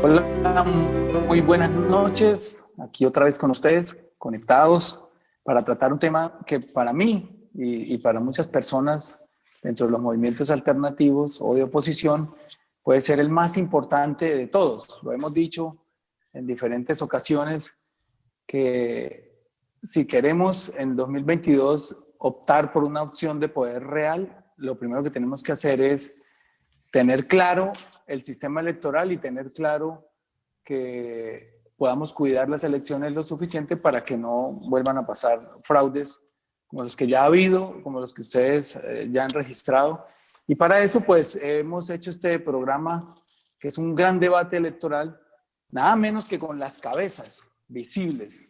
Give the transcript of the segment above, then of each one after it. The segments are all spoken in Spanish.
Hola, muy buenas noches. Aquí otra vez con ustedes, conectados para tratar un tema que para mí y para muchas personas dentro de los movimientos alternativos o de oposición puede ser el más importante de todos. Lo hemos dicho en diferentes ocasiones que si queremos en 2022 optar por una opción de poder real, lo primero que tenemos que hacer es tener claro el sistema electoral y tener claro que podamos cuidar las elecciones lo suficiente para que no vuelvan a pasar fraudes como los que ya ha habido, como los que ustedes ya han registrado. Y para eso, pues, hemos hecho este programa que es un gran debate electoral, nada menos que con las cabezas visibles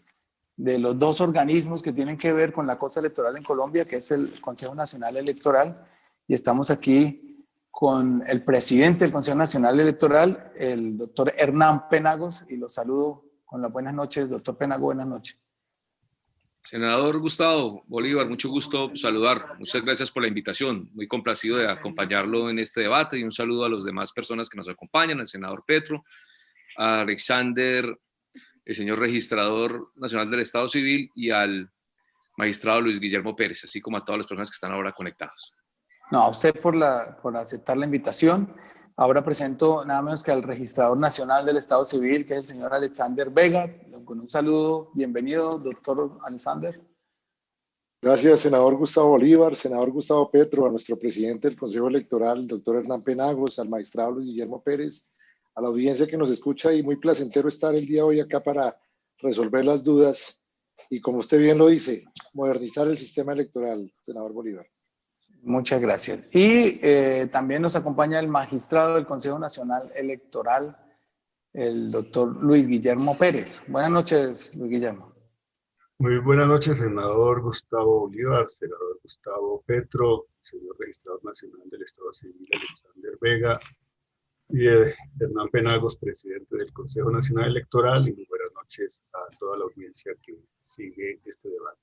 de los dos organismos que tienen que ver con la cosa electoral en Colombia, que es el Consejo Nacional Electoral, y estamos aquí con el presidente del Consejo Nacional Electoral, el doctor Hernán Penagos, y los saludo con las buenas noches. Doctor Penagos, buenas noches. Senador Gustavo Bolívar, mucho gusto saludar. Muchas gracias por la invitación. Muy complacido de acompañarlo en este debate y un saludo a las demás personas que nos acompañan, al senador Petro, a Alexander, el señor registrador nacional del Estado Civil y al magistrado Luis Guillermo Pérez, así como a todas las personas que están ahora conectados. No, a usted por aceptar la invitación. Ahora presento nada menos que al registrador nacional del Estado Civil, que es el señor Alexander Vega. Con un saludo, bienvenido, doctor Alexander. Gracias, senador Gustavo Bolívar, senador Gustavo Petro, a nuestro presidente del Consejo Electoral, el doctor Hernán Penagos, al magistrado Luis Guillermo Pérez, a la audiencia que nos escucha, y muy placentero estar el día de hoy acá para resolver las dudas y, como usted bien lo dice, modernizar el sistema electoral, senador Bolívar. Muchas gracias. Y también nos acompaña el magistrado del Consejo Nacional Electoral, el doctor Luis Guillermo Pérez. Buenas noches, Luis Guillermo. Muy buenas noches, senador Gustavo Bolívar, senador Gustavo Petro, señor registrador nacional del Estado Civil Alexander Vega y Hernán Penagos, presidente del Consejo Nacional Electoral, y muy buenas noches a toda la audiencia que sigue este debate.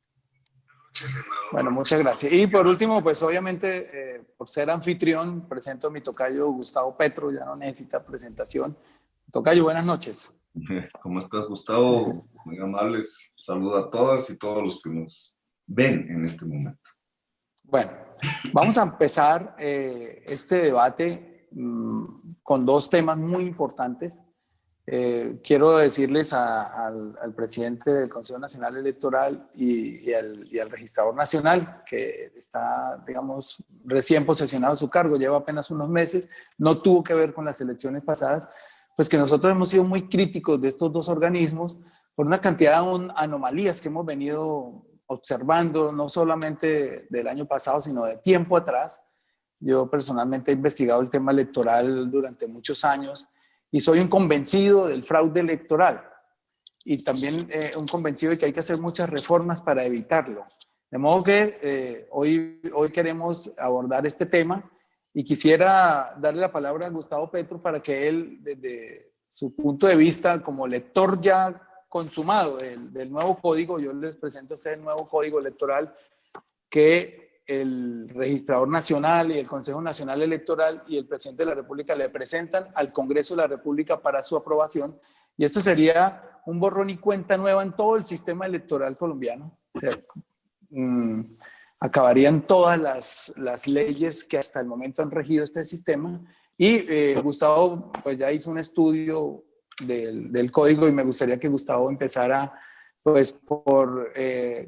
Bueno, muchas gracias. Y por último, pues obviamente, por ser anfitrión, presento a mi tocayo Gustavo Petro, ya no necesita presentación. Tocayo, buenas noches. ¿Cómo estás, Gustavo? Muy amables. Saludo a todas y todos los que nos ven en este momento. Bueno, vamos a empezar este debate con dos temas muy importantes. Quiero decirles al presidente del Consejo Nacional Electoral y al registrador nacional, que está, digamos, recién posesionado de su cargo, lleva apenas unos meses, no tuvo que ver con las elecciones pasadas, pues que nosotros hemos sido muy críticos de estos dos organismos por una cantidad de anomalías que hemos venido observando, no solamente del año pasado, sino de tiempo atrás. Yo personalmente he investigado el tema electoral durante muchos años y soy un convencido del fraude electoral y también un convencido de que hay que hacer muchas reformas para evitarlo. De modo que hoy queremos abordar este tema y quisiera darle la palabra a Gustavo Petro para que él, desde su punto de vista como lector ya consumado del nuevo código, yo les presento el nuevo código electoral que el registrador nacional y el Consejo Nacional Electoral y el presidente de la República le presentan al Congreso de la República para su aprobación. Y esto sería un borrón y cuenta nueva en todo el sistema electoral colombiano. O sea, acabarían todas las leyes que hasta el momento han regido este sistema. Y Gustavo pues ya hizo un estudio del código y me gustaría que Gustavo empezara pues por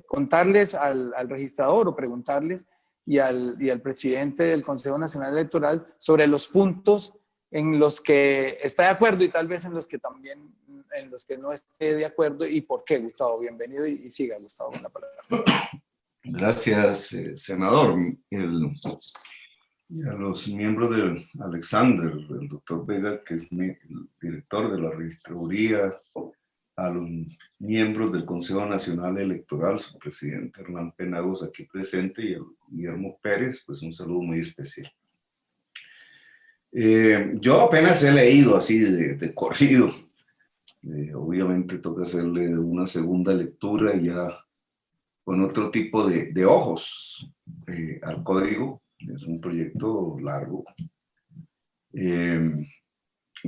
contarles al registrador o preguntarles y al presidente del Consejo Nacional Electoral sobre los puntos en los que está de acuerdo y tal vez en los que también en los que no esté de acuerdo y por qué. Gustavo, bienvenido y siga, Gustavo, con la palabra. Gracias, senador. Y a los miembros del Alexander, el doctor Vega, que es el director de la registraduría, a los miembros del Consejo Nacional Electoral, su presidente Hernán Penagos aquí presente, y a Guillermo Pérez, pues un saludo muy especial. Yo apenas he leído así de corrido. Obviamente toca hacerle una segunda lectura ya con otro tipo de ojos al código. Es un proyecto largo.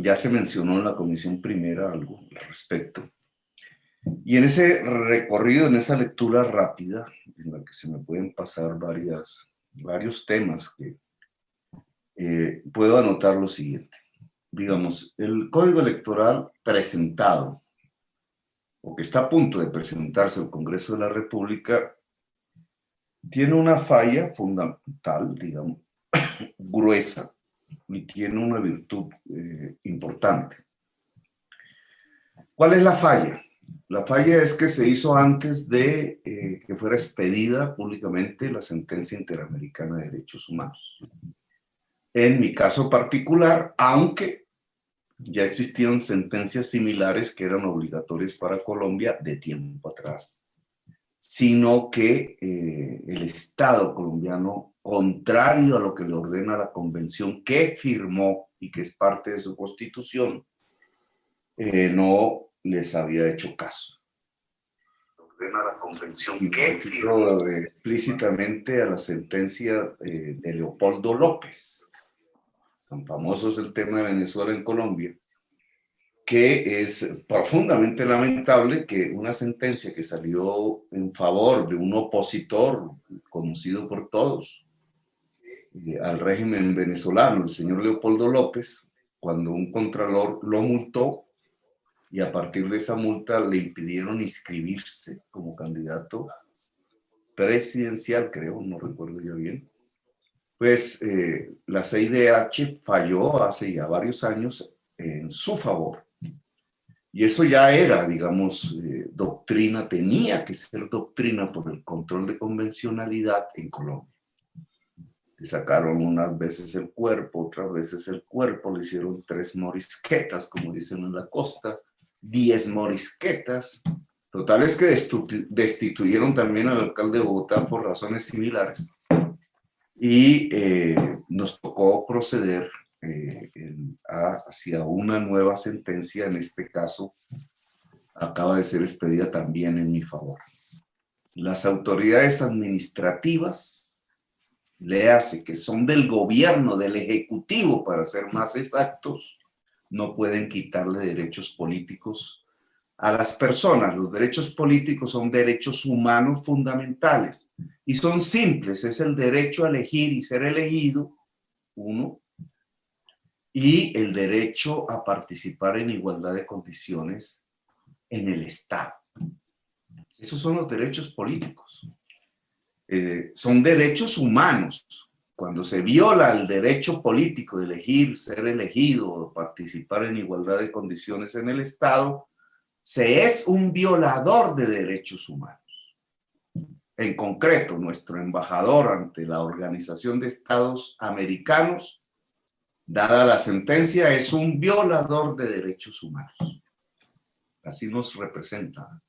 Ya se mencionó en la comisión primera algo al respecto. Y en ese recorrido, en esa lectura rápida, en la que se me pueden pasar varios temas, que puedo anotar lo siguiente. Digamos, el Código Electoral presentado, o que está a punto de presentarse al Congreso de la República, tiene una falla fundamental, digamos, gruesa, y tiene una virtud importante. ¿Cuál es la falla? La falla es que se hizo antes de que fuera expedida públicamente la sentencia interamericana de derechos humanos. En mi caso particular, aunque ya existían sentencias similares que eran obligatorias para Colombia de tiempo atrás, sino que el Estado colombiano, contrario a lo que le ordena la convención que firmó y que es parte de su constitución, no les había hecho caso. Ordena la convención que firmó explícitamente a la sentencia de Leopoldo López. Tan famoso es el tema de Venezuela en Colombia, que es profundamente lamentable que una sentencia que salió en favor de un opositor conocido por todos al régimen venezolano, el señor Leopoldo López, cuando un contralor lo multó y a partir de esa multa le impidieron inscribirse como candidato presidencial, creo, no recuerdo yo bien, pues la CIDH falló hace ya varios años en su favor. Y eso ya era, digamos, doctrina, tenía que ser doctrina por el control de convencionalidad en Colombia. Le sacaron unas veces el cuerpo, otras veces el cuerpo, le hicieron 3 morisquetas, como dicen en la costa, 10 morisquetas. Total es que destituyeron también al alcalde de Bogotá por razones similares. Y nos tocó proceder hacia una nueva sentencia, en este caso acaba de ser expedida también en mi favor. Las autoridades administrativas, léase que son del gobierno, del ejecutivo para ser más exactos, no pueden quitarle derechos políticos a las personas. Los derechos políticos son derechos humanos fundamentales y son simples, es el derecho a elegir y ser elegido, uno, y el derecho a participar en igualdad de condiciones en el Estado. Esos son los derechos políticos. Son derechos humanos. Cuando se viola el derecho político de elegir, ser elegido, participar en igualdad de condiciones en el Estado, se es un violador de derechos humanos. En concreto, nuestro embajador ante la Organización de Estados Americanos, dada la sentencia, es un violador de derechos humanos. Así nos representa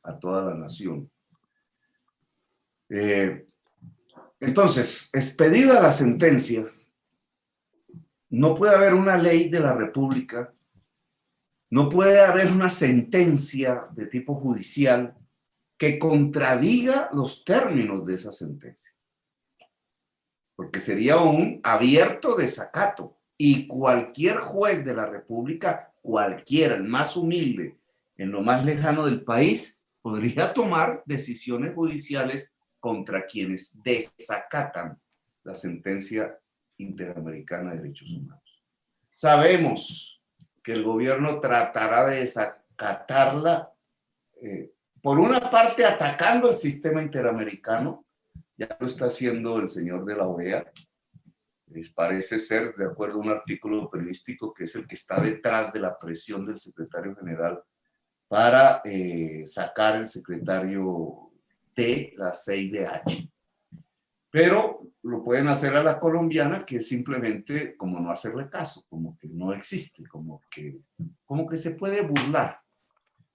a toda la nación. Entonces, expedida la sentencia, no puede haber una ley de la República, no puede haber una sentencia de tipo judicial que contradiga los términos de esa sentencia, porque sería un abierto desacato y cualquier juez de la República, cualquiera, el más humilde, en lo más lejano del país, podría tomar decisiones judiciales contra quienes desacatan la sentencia interamericana de derechos humanos. Sabemos que el gobierno tratará de desacatarla, por una parte atacando el sistema interamericano, ya lo está haciendo el señor de la OEA, parece ser, de acuerdo a un artículo periodístico, que es el que está detrás de la presión del secretario general para sacar el secretario de la CIDH. Pero lo pueden hacer a la colombiana, que es simplemente como no hacerle caso, como que no existe, como que se puede burlar.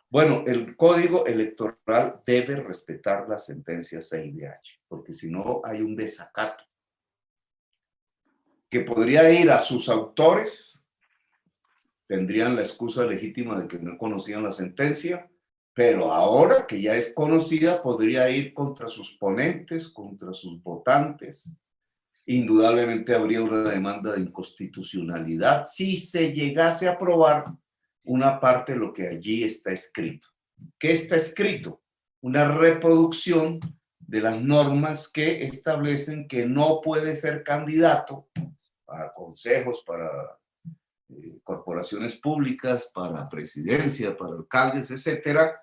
Bueno, el Código Electoral debe respetar la sentencia CIDH, porque si no hay un desacato que podría ir a sus autores, tendrían la excusa legítima de que no conocían la sentencia, pero ahora que ya es conocida, podría ir contra sus ponentes, contra sus votantes, indudablemente habría una demanda de inconstitucionalidad si se llegase a aprobar una parte de lo que allí está escrito. ¿Qué está escrito? Una reproducción de las normas que establecen que no puede ser candidato a consejos, para corporaciones públicas, para presidencia, para alcaldes, etcétera,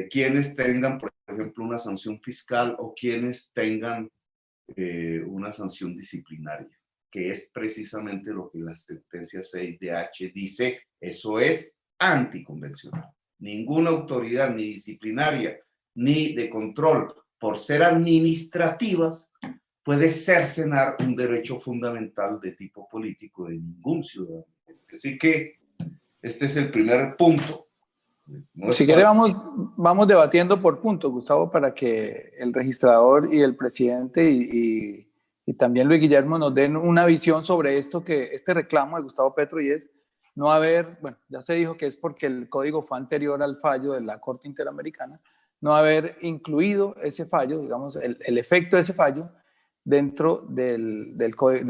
quienes tengan, por ejemplo, una sanción fiscal o quienes tengan una sanción disciplinaria, que es precisamente lo que la sentencia 6DH dice. Eso es anticonvencional. Ninguna autoridad, ni disciplinaria, ni de control, por ser administrativas, puede cercenar un derecho fundamental de tipo político de ningún ciudadano. Así que este es el primer punto. No si quiere, vamos debatiendo por puntos, Gustavo, para que el registrador y el presidente y también Luis Guillermo nos den una visión sobre este reclamo de Gustavo Petro, y es no haber, bueno, ya se dijo que es porque el código fue anterior al fallo de la Corte Interamericana, no haber incluido ese fallo, digamos, el efecto de ese fallo dentro del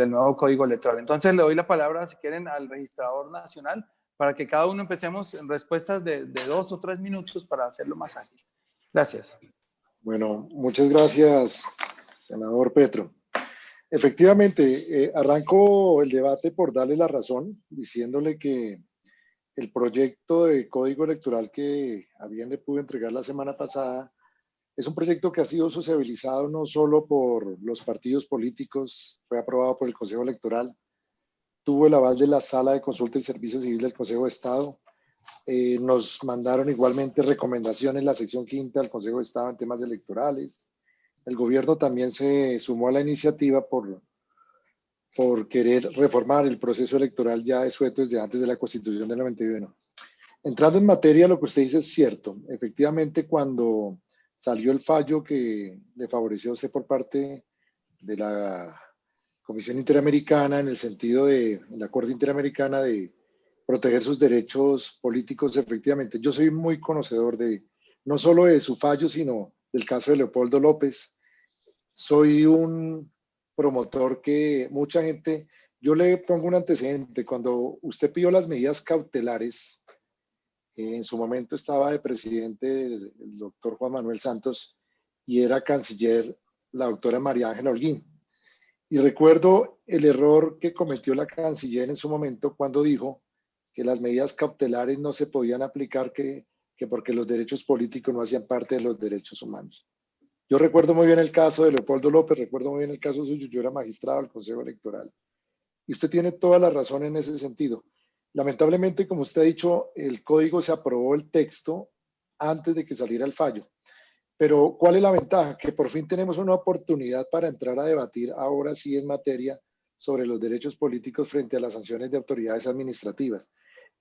nuevo código electoral. Entonces le doy la palabra, si quieren, al registrador nacional, para que cada uno empecemos en respuestas de 2 o 3 minutos para hacerlo más ágil. Gracias. Bueno, muchas gracias, senador Petro. Efectivamente, arranco el debate por darle la razón, diciéndole que el proyecto de código electoral que a bien le pude entregar la semana pasada es un proyecto que ha sido sociabilizado no solo por los partidos políticos, fue aprobado por el Consejo Electoral, tuvo el aval de la Sala de Consulta y Servicio Civil del Consejo de Estado. Nos mandaron igualmente recomendaciones la sección quinta del Consejo de Estado en temas electorales. El gobierno también se sumó a la iniciativa por querer reformar el proceso electoral ya desueto desde antes de la Constitución del 91. Entrando en materia, lo que usted dice es cierto. Efectivamente, cuando salió el fallo que le favoreció a usted por parte de la Comisión Interamericana, en el sentido de la Corte Interamericana de proteger sus derechos políticos, efectivamente, yo soy muy conocedor no solo de su fallo, sino del caso de Leopoldo López. Soy un promotor que mucha gente, yo le pongo un antecedente, cuando usted pidió las medidas cautelares, en su momento estaba de presidente el doctor Juan Manuel Santos y era canciller la doctora María Ángela Holguín. Y recuerdo el error que cometió la canciller en su momento cuando dijo que las medidas cautelares no se podían aplicar que porque los derechos políticos no hacían parte de los derechos humanos. Yo recuerdo muy bien el caso de Leopoldo López, recuerdo muy bien el caso suyo, yo era magistrado del Consejo Electoral. Y usted tiene toda la razón en ese sentido. Lamentablemente, como usted ha dicho, el código se aprobó el texto antes de que saliera el fallo. Pero, ¿cuál es la ventaja? Que por fin tenemos una oportunidad para entrar a debatir ahora sí en materia sobre los derechos políticos frente a las sanciones de autoridades administrativas.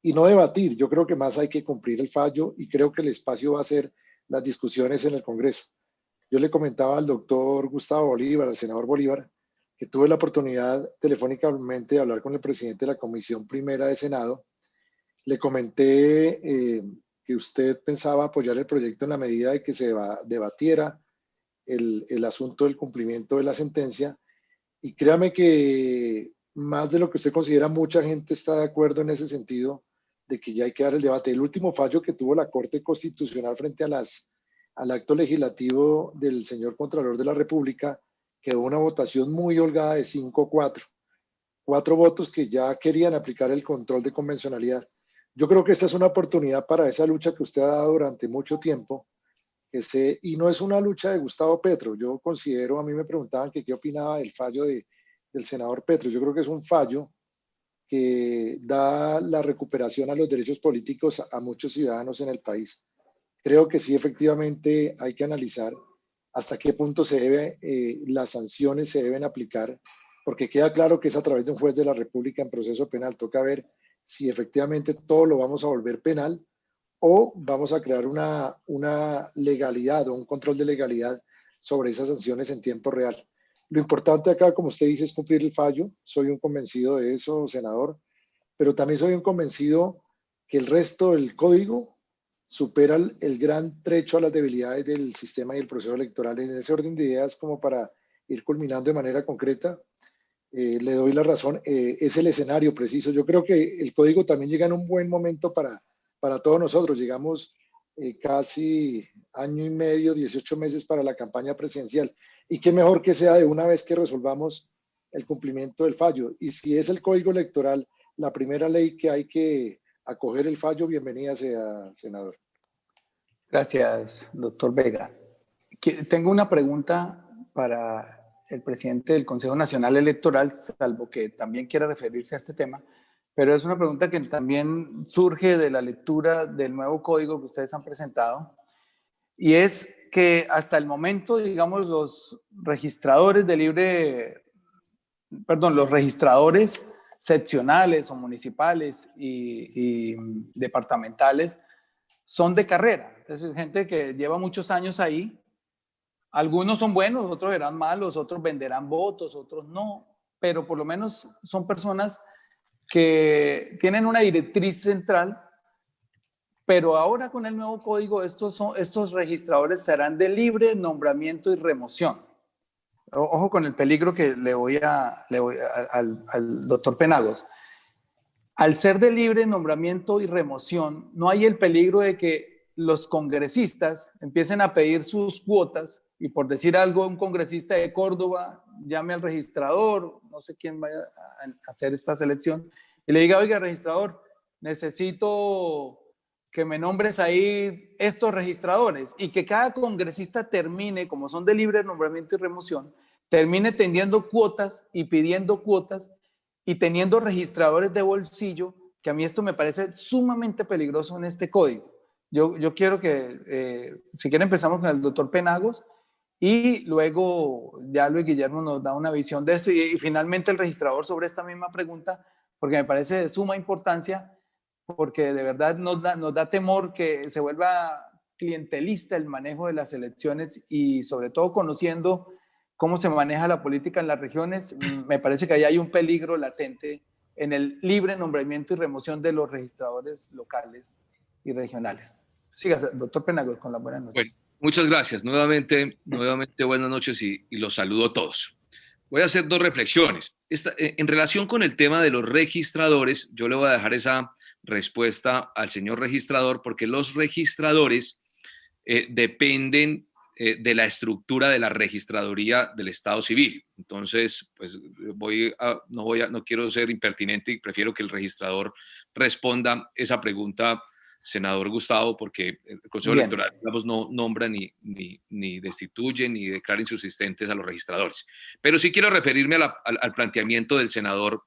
Y no debatir, yo creo que más hay que cumplir el fallo y creo que el espacio va a ser las discusiones en el Congreso. Yo le comentaba al doctor Gustavo Bolívar, al senador Bolívar, que tuve la oportunidad telefónicamente de hablar con el presidente de la Comisión Primera de Senado. Le comenté que usted pensaba apoyar el proyecto en la medida de que se debatiera el asunto del cumplimiento de la sentencia. Y créame que más de lo que usted considera, mucha gente está de acuerdo en ese sentido de que ya hay que dar el debate. El último fallo que tuvo la Corte Constitucional frente al acto legislativo del señor Contralor de la República quedó una votación muy holgada de 5-4. 4 votos que ya querían aplicar el control de convencionalidad. Yo creo que esta es una oportunidad para esa lucha que usted ha dado durante mucho tiempo. Y no es una lucha de Gustavo Petro. Yo considero, a mí me preguntaban que qué opinaba del fallo del senador Petro. Yo creo que es un fallo que da la recuperación a los derechos políticos a muchos ciudadanos en el país. Creo que sí, efectivamente, hay que analizar hasta qué punto las sanciones se deben aplicar, porque queda claro que es a través de un juez de la República en proceso penal. Toca ver si efectivamente todo lo vamos a volver penal o vamos a crear una legalidad o un control de legalidad sobre esas sanciones en tiempo real. Lo importante acá, como usted dice, es cumplir el fallo. Soy un convencido de eso, senador, pero también soy un convencido que el resto del código supera el gran trecho a las debilidades del sistema y el proceso electoral. En ese orden de ideas, como para ir culminando de manera concreta, le doy la razón, es el escenario preciso. Yo creo que el código también llega en un buen momento para todos nosotros. Llegamos casi año y medio, 18 meses para la campaña presidencial. Y qué mejor que sea de una vez que resolvamos el cumplimiento del fallo. Y si es el código electoral la primera ley que hay que acoger el fallo, bienvenida sea, senador. Gracias, doctor Vega. Tengo una pregunta para el presidente del Consejo Nacional Electoral, salvo que también quiera referirse a este tema, pero es una pregunta que también surge de la lectura del nuevo código que ustedes han presentado, y es que hasta el momento, digamos, los registradores los registradores seccionales o municipales y departamentales son de carrera, es decir, gente que lleva muchos años ahí. Algunos son buenos, otros serán malos, otros venderán votos, otros no, pero por lo menos son personas que tienen una directriz central, pero ahora con el nuevo código estos registradores serán de libre nombramiento y remoción. Ojo con el peligro que le voy al doctor Penagos. Al ser de libre nombramiento y remoción, no hay el peligro de que los congresistas empiecen a pedir sus cuotas y, por decir algo, un congresista de Córdoba llame al registrador, no sé quién vaya a hacer esta selección, y le diga: oiga, registrador, necesito que me nombres ahí estos registradores, y que cada congresista termine, como son de libre nombramiento y remoción, termine tendiendo cuotas y pidiendo cuotas y teniendo registradores de bolsillo, que a mí esto me parece sumamente peligroso en este código. Yo quiero que, si quieren, empezamos con el doctor Penagos y luego ya Luis Guillermo nos da una visión de esto y finalmente el registrador sobre esta misma pregunta, porque me parece de suma importancia, porque de verdad nos da temor que se vuelva clientelista el manejo de las elecciones y sobre todo conociendo cómo se maneja la política en las regiones, me parece que ahí hay un peligro latente en el libre nombramiento y remoción de los registradores locales y regionales. Siga, doctor Penagos, con la buena noche. Bueno, muchas gracias. Nuevamente buenas noches y los saludo a todos. Voy a hacer dos reflexiones. En relación con el tema de los registradores, yo le voy a dejar esa respuesta al señor registrador, porque los registradores dependen de la estructura de la registraduría del Estado Civil. Entonces, pues no quiero ser impertinente y prefiero que el registrador responda esa pregunta, senador Gustavo, porque el Consejo Electoral, digamos, no nombra ni destituye ni declara insubsistentes a los registradores. Pero sí quiero referirme al planteamiento del senador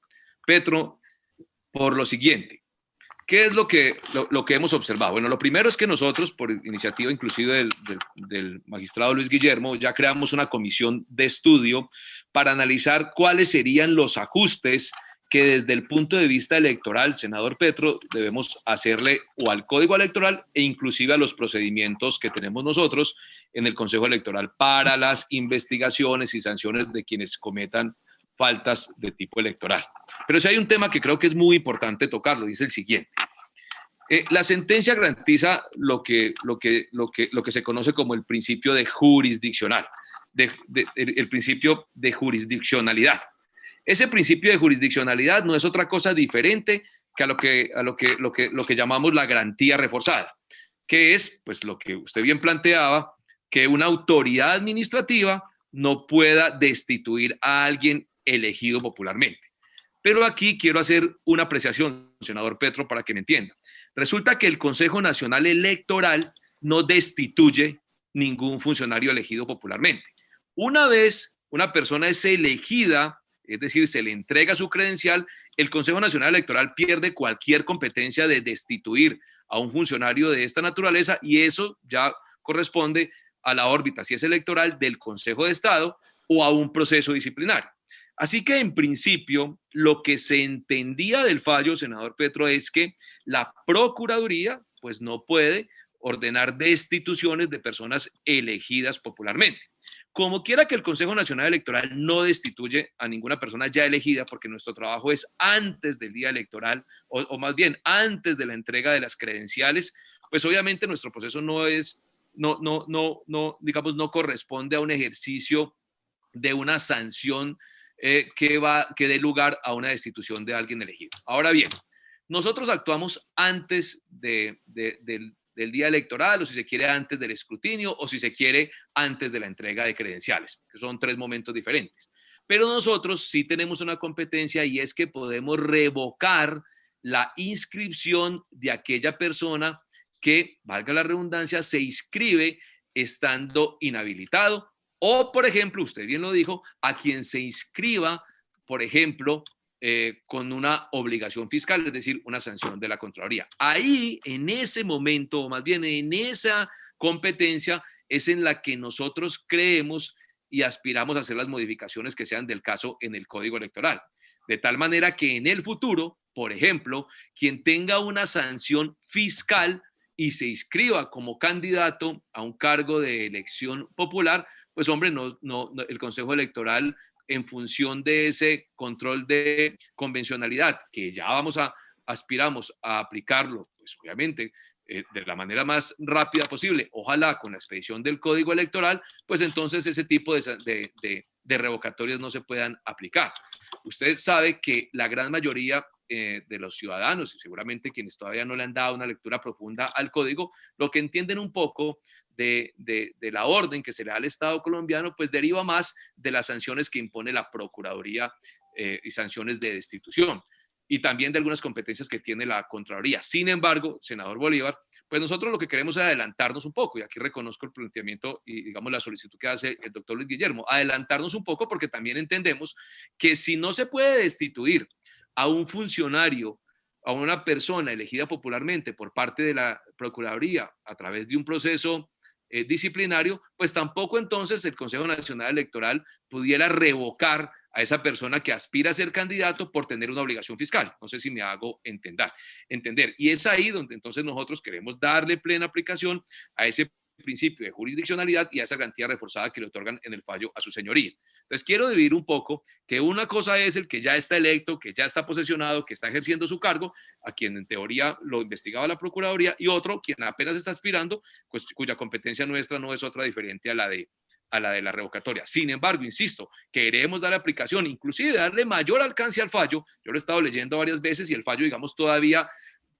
Petro por lo siguiente. ¿Qué es lo que hemos observado? Bueno, lo primero es que nosotros, por iniciativa inclusive del magistrado Luis Guillermo, ya creamos una comisión de estudio para analizar cuáles serían los ajustes que desde el punto de vista electoral, senador Petro, debemos hacerle o al Código Electoral e inclusive a los procedimientos que tenemos nosotros en el Consejo Electoral para las investigaciones y sanciones de quienes cometan faltas de tipo electoral. Pero si hay un tema que creo que es muy importante tocarlo, y es el siguiente. La sentencia garantiza lo que se conoce como el principio de jurisdiccional, el principio de jurisdiccionalidad. Ese principio de jurisdiccionalidad no es otra cosa diferente que a lo que llamamos la garantía reforzada, que es, pues, lo que usted bien planteaba, que una autoridad administrativa no pueda destituir a alguien elegido popularmente. Pero aquí quiero hacer una apreciación, senador Petro, para que me entienda. Resulta que el Consejo Nacional Electoral no destituye ningún funcionario elegido popularmente. Una vez una persona es elegida, es decir, se le entrega su credencial, el Consejo Nacional Electoral pierde cualquier competencia de destituir a un funcionario de esta naturaleza, y eso ya corresponde a la órbita, si es electoral, del Consejo de Estado o a un proceso disciplinario. Así que, en principio, lo que se entendía del fallo, senador Petro, es que la Procuraduría pues no puede ordenar destituciones de personas elegidas popularmente. Como quiera que el Consejo Nacional Electoral no destituye a ninguna persona ya elegida, porque nuestro trabajo es antes del día electoral, o más bien antes de la entrega de las credenciales, pues obviamente nuestro proceso no corresponde a un ejercicio de una sanción que dé lugar a una destitución de alguien elegido. Ahora bien, nosotros actuamos antes del día electoral, o si se quiere antes del escrutinio, o si se quiere antes de la entrega de credenciales, que son 3 momentos diferentes. Pero nosotros sí tenemos una competencia, y es que podemos revocar la inscripción de aquella persona que, valga la redundancia, se inscribe estando inhabilitado, o, por ejemplo, usted bien lo dijo, a quien se inscriba, por ejemplo, con una obligación fiscal, es decir, una sanción de la Contraloría. Ahí, en ese momento, o más bien en esa competencia, es en la que nosotros creemos y aspiramos a hacer las modificaciones que sean del caso en el Código Electoral. De tal manera que en el futuro, por ejemplo, quien tenga una sanción fiscal y se inscriba como candidato a un cargo de elección popular, pues hombre, el Consejo Electoral, en función de ese control de convencionalidad, que ya aspiramos a aplicarlo, pues obviamente, de la manera más rápida posible, ojalá con la expedición del Código Electoral, pues entonces ese tipo de revocatorias no se puedan aplicar. Usted sabe que la gran mayoría de los ciudadanos, y seguramente quienes todavía no le han dado una lectura profunda al código, lo que entienden un poco de la orden que se le da al Estado colombiano, pues deriva más de las sanciones que impone la Procuraduría y sanciones de destitución, y también de algunas competencias que tiene la Contraloría. Sin embargo, senador Bolívar, pues nosotros lo que queremos es adelantarnos un poco, y aquí reconozco el planteamiento y, digamos, la solicitud que hace el doctor Luis Guillermo, adelantarnos un poco, porque también entendemos que si no se puede destituir a un funcionario, a una persona elegida popularmente por parte de la Procuraduría a través de un proceso disciplinario, pues tampoco entonces el Consejo Nacional Electoral pudiera revocar a esa persona que aspira a ser candidato por tener una obligación fiscal. No sé si me hago entender. Y es ahí donde entonces nosotros queremos darle plena aplicación a ese principio de jurisdiccionalidad y a esa garantía reforzada que le otorgan en el fallo a su señoría. Entonces quiero dividir un poco que una cosa es el que ya está electo, que ya está posesionado, que está ejerciendo su cargo, a quien en teoría lo investigaba la Procuraduría, y otro quien apenas está aspirando, pues cuya competencia nuestra no es otra diferente a la de la revocatoria. Sin embargo, insisto, queremos darle aplicación, inclusive darle mayor alcance al fallo. Yo lo he estado leyendo varias veces y el fallo, digamos, todavía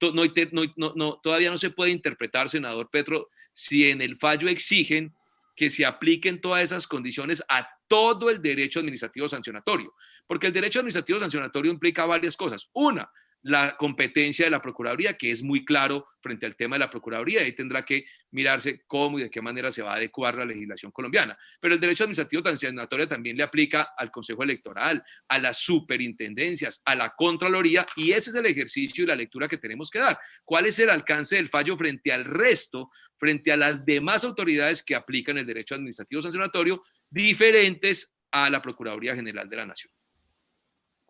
no se puede interpretar, senador Petro, si en el fallo exigen que se apliquen todas esas condiciones a todo el derecho administrativo sancionatorio, porque el derecho administrativo sancionatorio implica varias cosas. Una, la competencia de la Procuraduría, que es muy claro frente al tema de la Procuraduría, ahí tendrá que mirarse cómo y de qué manera se va a adecuar la legislación colombiana. Pero el derecho administrativo sancionatorio también le aplica al Consejo Electoral, a las superintendencias, a la Contraloría, y ese es el ejercicio y la lectura que tenemos que dar. ¿Cuál es el alcance del fallo frente al resto, frente a las demás autoridades que aplican el derecho administrativo sancionatorio, diferentes a la Procuraduría General de la Nación?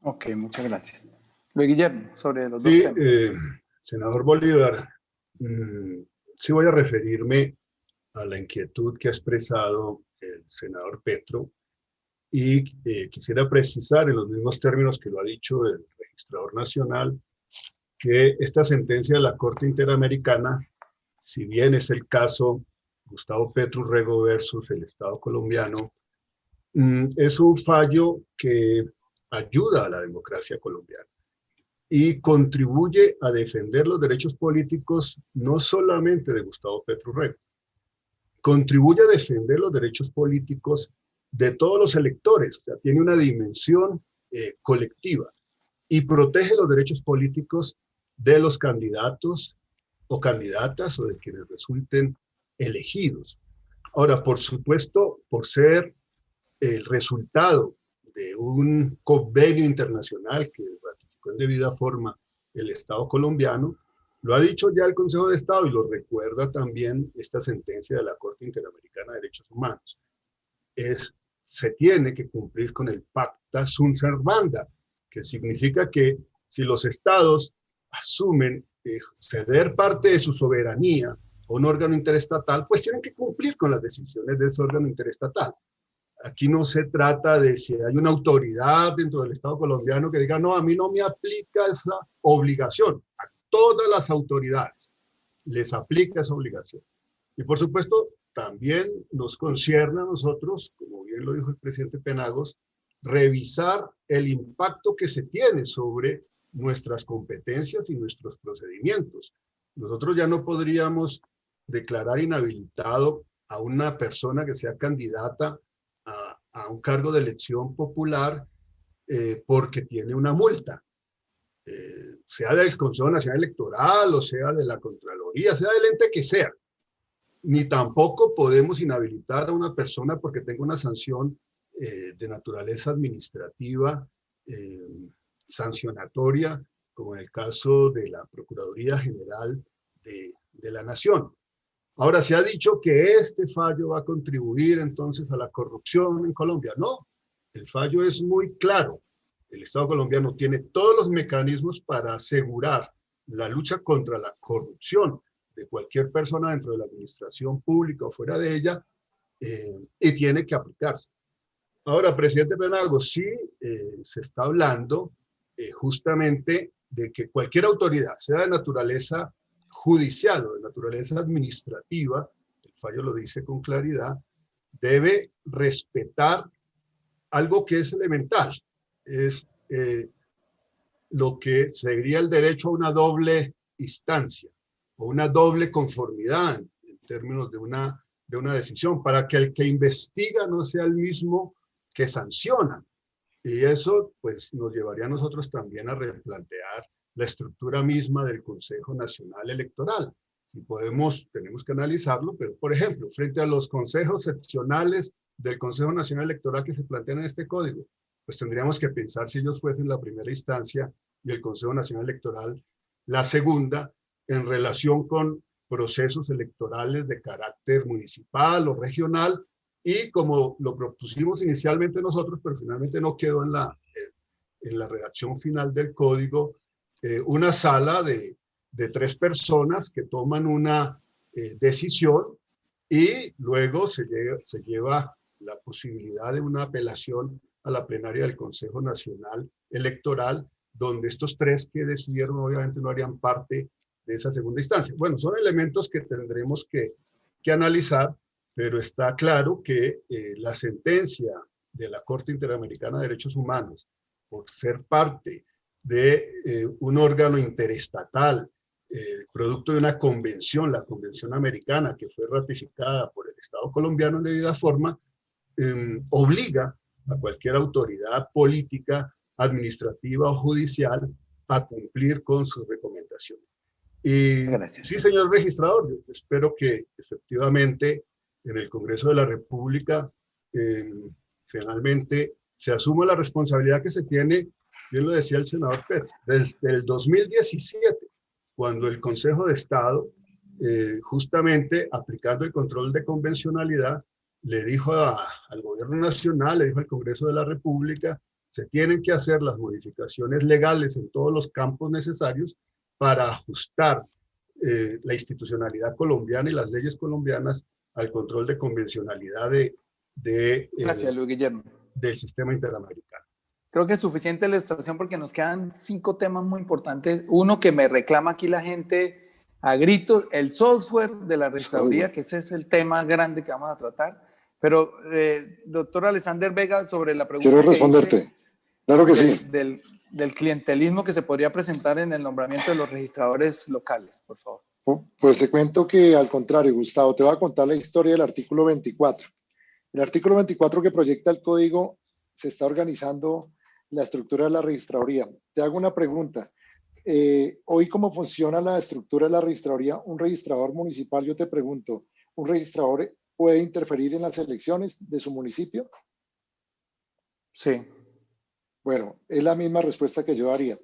Ok, muchas gracias. Luis Guillermo, sobre los dos temas. Senador Bolívar, sí voy a referirme a la inquietud que ha expresado el senador Petro, y quisiera precisar en los mismos términos que lo ha dicho el registrador nacional, que esta sentencia de la Corte Interamericana, si bien es el caso Gustavo Petro Urrego versus el Estado colombiano, es un fallo que ayuda a la democracia colombiana y contribuye a defender los derechos políticos no solamente de Gustavo Petro Urrego, contribuye a defender los derechos políticos de todos los electores, o sea, tiene una dimensión colectiva, y protege los derechos políticos de los candidatos o candidatas o de quienes resulten elegidos. Ahora, por supuesto, por ser el resultado de un convenio internacional que ratificó en debida forma el Estado colombiano, lo ha dicho ya el Consejo de Estado y lo recuerda también esta sentencia de la Corte Interamericana de Derechos Humanos. Se tiene que cumplir con el Pacta Sunt Servanda, que significa que si los estados asumen ceder parte de su soberanía a un órgano interestatal, pues tienen que cumplir con las decisiones de ese órgano interestatal. Aquí no se trata de si hay una autoridad dentro del Estado colombiano que diga, no, a mí no me aplica esa obligación. A todas las autoridades les aplica esa obligación. Y por supuesto, también nos concierne a nosotros, como bien lo dijo el presidente Penagos, revisar el impacto que se tiene sobre nuestras competencias y nuestros procedimientos. Nosotros ya no podríamos declarar inhabilitado a una persona que sea candidata a un cargo de elección popular porque tiene una multa, sea del Consejo Nacional Electoral o sea de la Contraloría, sea del ente que sea. Ni tampoco podemos inhabilitar a una persona porque tenga una sanción de naturaleza administrativa, sancionatoria, como en el caso de la Procuraduría General de la Nación. Ahora, se ha dicho que este fallo va a contribuir entonces a la corrupción en Colombia. No, el fallo es muy claro. El Estado colombiano tiene todos los mecanismos para asegurar la lucha contra la corrupción de cualquier persona dentro de la administración pública o fuera de ella, y tiene que aplicarse. Ahora, presidente Penagos, sí se está hablando justamente de que cualquier autoridad, sea de naturaleza judicial o de naturaleza administrativa, el fallo lo dice con claridad, debe respetar algo que es elemental, es lo que sería el derecho a una doble instancia o una doble conformidad en términos de una decisión, para que el que investiga no sea el mismo que sanciona. Y eso pues nos llevaría a nosotros también a replantear la estructura misma del Consejo Nacional Electoral. Y tenemos que analizarlo, pero por ejemplo, frente a los consejos seccionales del Consejo Nacional Electoral que se plantean en este código, pues tendríamos que pensar si ellos fuesen la primera instancia y el Consejo Nacional Electoral la segunda, en relación con procesos electorales de carácter municipal o regional, y como lo propusimos inicialmente nosotros, pero finalmente no quedó en la redacción final del código, una sala de 3 personas que toman una decisión y luego se lleva la posibilidad de una apelación a la plenaria del Consejo Nacional Electoral, donde estos 3 que decidieron obviamente no harían parte de esa segunda instancia. Bueno, son elementos que tendremos que analizar, pero está claro que la sentencia de la Corte Interamericana de Derechos Humanos, por ser parte de un órgano interestatal, producto de una convención, la Convención Americana, que fue ratificada por el Estado colombiano en debida forma, obliga a cualquier autoridad política, administrativa o judicial a cumplir con sus recomendaciones. Y gracias. sí, señor registrador, yo espero que efectivamente en el Congreso de la República finalmente se asuma la responsabilidad que se tiene, bien lo decía el senador Petro, desde el 2017, cuando el Consejo de Estado, justamente aplicando el control de convencionalidad, le dijo al Gobierno Nacional, le dijo al Congreso de la República, se tienen que hacer las modificaciones legales en todos los campos necesarios para ajustar la institucionalidad colombiana y las leyes colombianas al control de convencionalidad Gracias, Luis Guillermo, del sistema interamericano. Creo que es suficiente la ilustración porque nos quedan 5 temas muy importantes. Uno que me reclama aquí la gente a gritos, el software de la registraduría, que ese es el tema grande que vamos a tratar. Pero, doctor Alexander Vega, sobre la pregunta quiero responderte. Claro que sí. Del clientelismo que se podría presentar en el nombramiento de los registradores locales, por favor. Pues te cuento que al contrario, Gustavo, te voy a contar la historia del artículo 24. El artículo 24 que proyecta el código se está organizando la estructura de la registraduría. Te hago una pregunta. Hoy, ¿cómo funciona la estructura de la registraduría? Un registrador municipal, yo te pregunto, ¿un registrador puede interferir en las elecciones de su municipio? Sí. Bueno, es la misma respuesta que yo daría.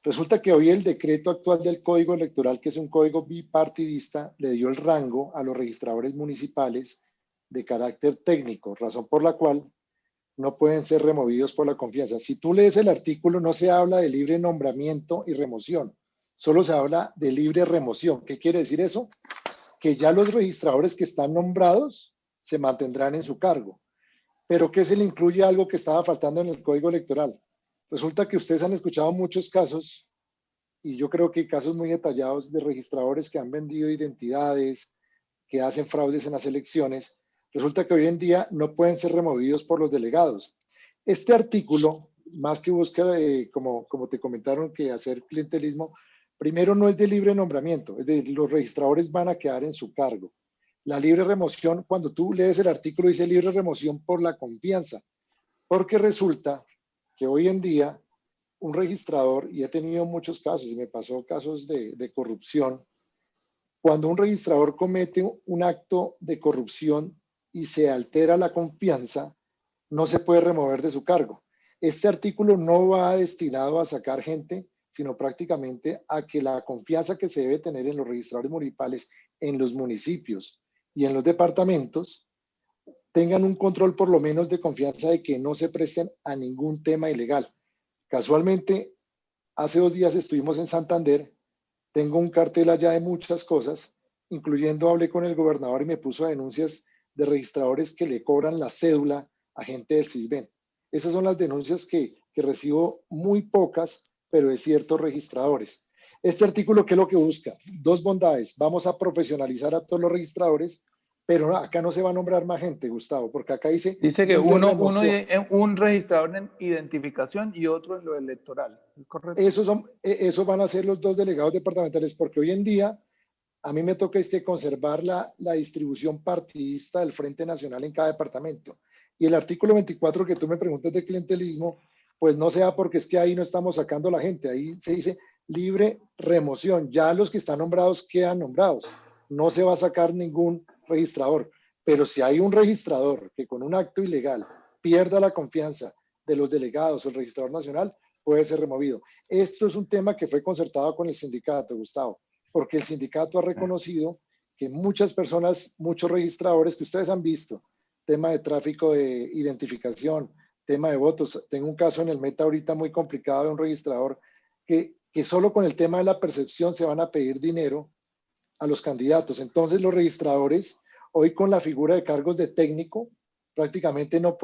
Resulta que hoy el decreto actual del Código Electoral, que es un código bipartidista, le dio el rango a los registradores municipales de carácter técnico, razón por la cual no pueden ser removidos por la confianza. Si tú lees el artículo, no se habla de libre nombramiento y remoción, solo se habla de libre remoción. ¿Qué quiere decir eso? Que ya los registradores que están nombrados se mantendrán en su cargo. ¿Pero qué se le incluye algo que estaba faltando en el Código Electoral? Resulta que ustedes han escuchado muchos casos, y yo creo que casos muy detallados de registradores que han vendido identidades, que hacen fraudes en las elecciones. Resulta que hoy en día no pueden ser removidos por los delegados. Este artículo, más que busca, como te comentaron, que hacer clientelismo, primero no es de libre nombramiento, es de los registradores van a quedar en su cargo. La libre remoción, cuando tú lees el artículo, dice libre remoción por la confianza, porque resulta que hoy en día un registrador, y he tenido muchos casos, y me pasó casos de corrupción, cuando un registrador comete un acto de corrupción y se altera la confianza, no se puede remover de su cargo. Este artículo no va destinado a sacar gente, sino prácticamente a que la confianza que se debe tener en los registradores municipales, en los municipios y en los departamentos, tengan un control por lo menos de confianza de que no se presten a ningún tema ilegal. Casualmente, hace 2 días estuvimos en Santander, tengo un cartel allá de muchas cosas, incluyendo hablé con el gobernador y me puso denuncias de registradores que le cobran la cédula a gente del CISBEN. Esas son las denuncias que recibo, muy pocas, pero de ciertos registradores. Este artículo, ¿qué es lo que busca? 2 bondades. Vamos a profesionalizar a todos los registradores, pero acá no se va a nombrar más gente, Gustavo, porque acá dice... Dice que un registrador en identificación y otro en lo electoral, ¿es correcto? Esos van a ser los 2 delegados departamentales, porque hoy en día a mí me toca conservar la distribución partidista del Frente Nacional en cada departamento. Y el artículo 24 que tú me preguntas de clientelismo, pues no sea porque es que ahí no estamos sacando a la gente, ahí se dice libre remoción, ya los que están nombrados quedan nombrados, no se va a sacar ningún registrador, pero si hay un registrador que con un acto ilegal pierda la confianza de los delegados o el registrador nacional, puede ser removido. Esto es un tema que fue concertado con el sindicato, Gustavo, porque el sindicato ha reconocido que muchas personas, muchos registradores que ustedes han visto, tema de tráfico de identificación, tema de votos. Tengo un caso en el Meta ahorita muy complicado de un registrador que solo con el tema de la percepción se van a pedir dinero a los candidatos. Entonces los registradores, hoy con la figura de cargos de técnico, prácticamente no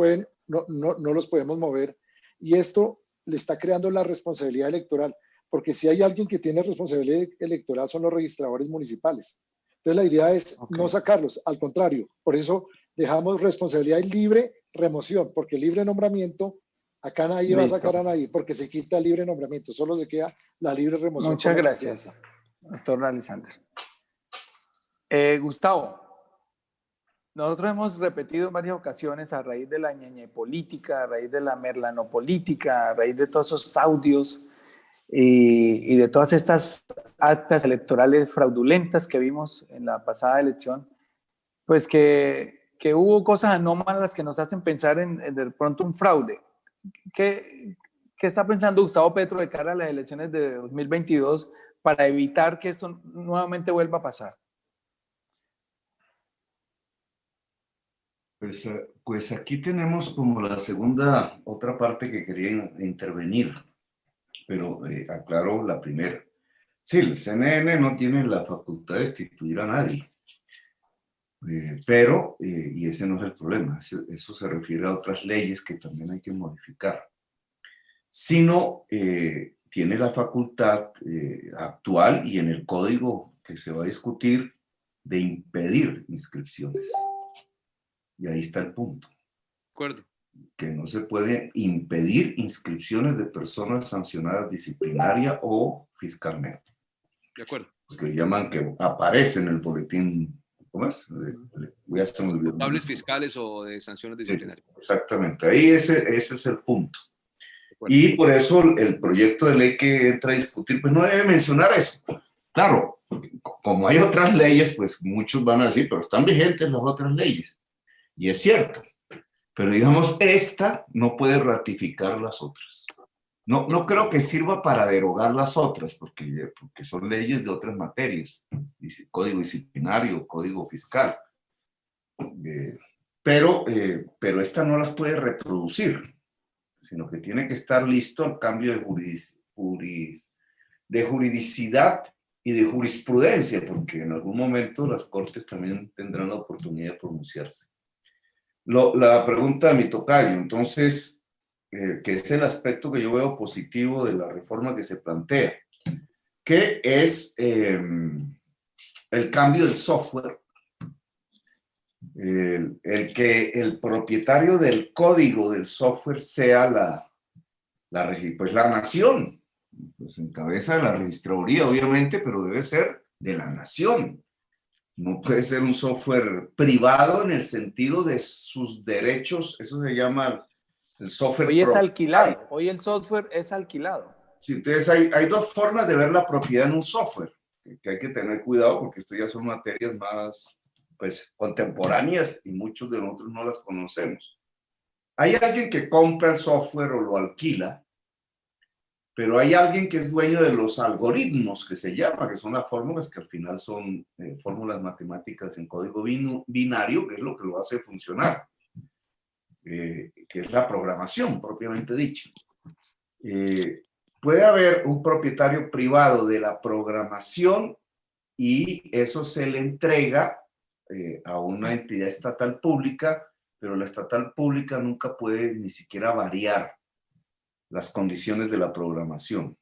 los podemos mover. Y esto le está creando la responsabilidad electoral, porque si hay alguien que tiene responsabilidad electoral son los registradores municipales. Entonces la idea es no sacarlos, al contrario, por eso dejamos responsabilidad y libre remoción, porque libre nombramiento, acá nadie va a sacar a nadie, porque se quita el libre nombramiento, solo se queda la libre remoción. Muchas gracias, doctor Alexander. Gustavo, nosotros hemos repetido en varias ocasiones a raíz de la ñeñe política, a raíz de la merlanopolítica, a raíz de todos esos audios y de todas estas actas electorales fraudulentas que vimos en la pasada elección, pues que hubo cosas anómalas que nos hacen pensar en de pronto un fraude. ¿Qué está pensando Gustavo Petro de cara a las elecciones de 2022 para evitar que esto nuevamente vuelva a pasar? Pues aquí tenemos como la segunda, otra parte que quería intervenir, pero aclaro la primera. Sí, el CNN no tiene la facultad de destituir a nadie, pero, y ese no es el problema, eso se refiere a otras leyes que también hay que modificar, sino tiene la facultad actual y en el código que se va a discutir de impedir inscripciones. Y ahí está el punto. De acuerdo. Que no se puede impedir inscripciones de personas sancionadas disciplinaria o fiscalmente. De acuerdo. Los que llaman que aparece en el boletín, ¿cómo es? Voy a hacer un video. Culpables fiscales o de sanciones disciplinarias. Sí, exactamente, ahí ese es el punto. Y por eso el proyecto de ley que entra a discutir, pues no debe mencionar eso. Claro, como hay otras leyes, pues muchos van a decir, pero están vigentes las otras leyes. Y es cierto, pero digamos, esta no puede ratificar las otras. No creo que sirva para derogar las otras, porque son leyes de otras materias, código disciplinario, código fiscal. Pero esta no las puede reproducir, sino que tiene que estar listo al cambio de juridicidad y de jurisprudencia, porque en algún momento las cortes también tendrán la oportunidad de pronunciarse. La pregunta de mi tocayo, entonces, que es el aspecto que yo veo positivo de la reforma que se plantea, que es el cambio del software el que el propietario del código del software sea la nación, pues en cabeza de la registraduría, obviamente, pero debe ser de la nación. No puede ser un software privado en el sentido de sus derechos, eso se llama el software Hoy es propietario. alquilado, hoy el software es alquilado. Sí, entonces hay dos formas de ver la propiedad en un software, que hay que tener cuidado porque esto ya son materias más pues, contemporáneas y muchos de nosotros no las conocemos. Hay alguien que compra el software o lo alquila, pero hay alguien que es dueño de los algoritmos, que se llama, que son las fórmulas que al final son fórmulas matemáticas en código binario, que es lo que lo hace funcionar, que es la programación propiamente dicha. Puede haber un propietario privado de la programación y eso se le entrega a una entidad estatal pública, pero la estatal pública nunca puede ni siquiera variar las condiciones de la programación.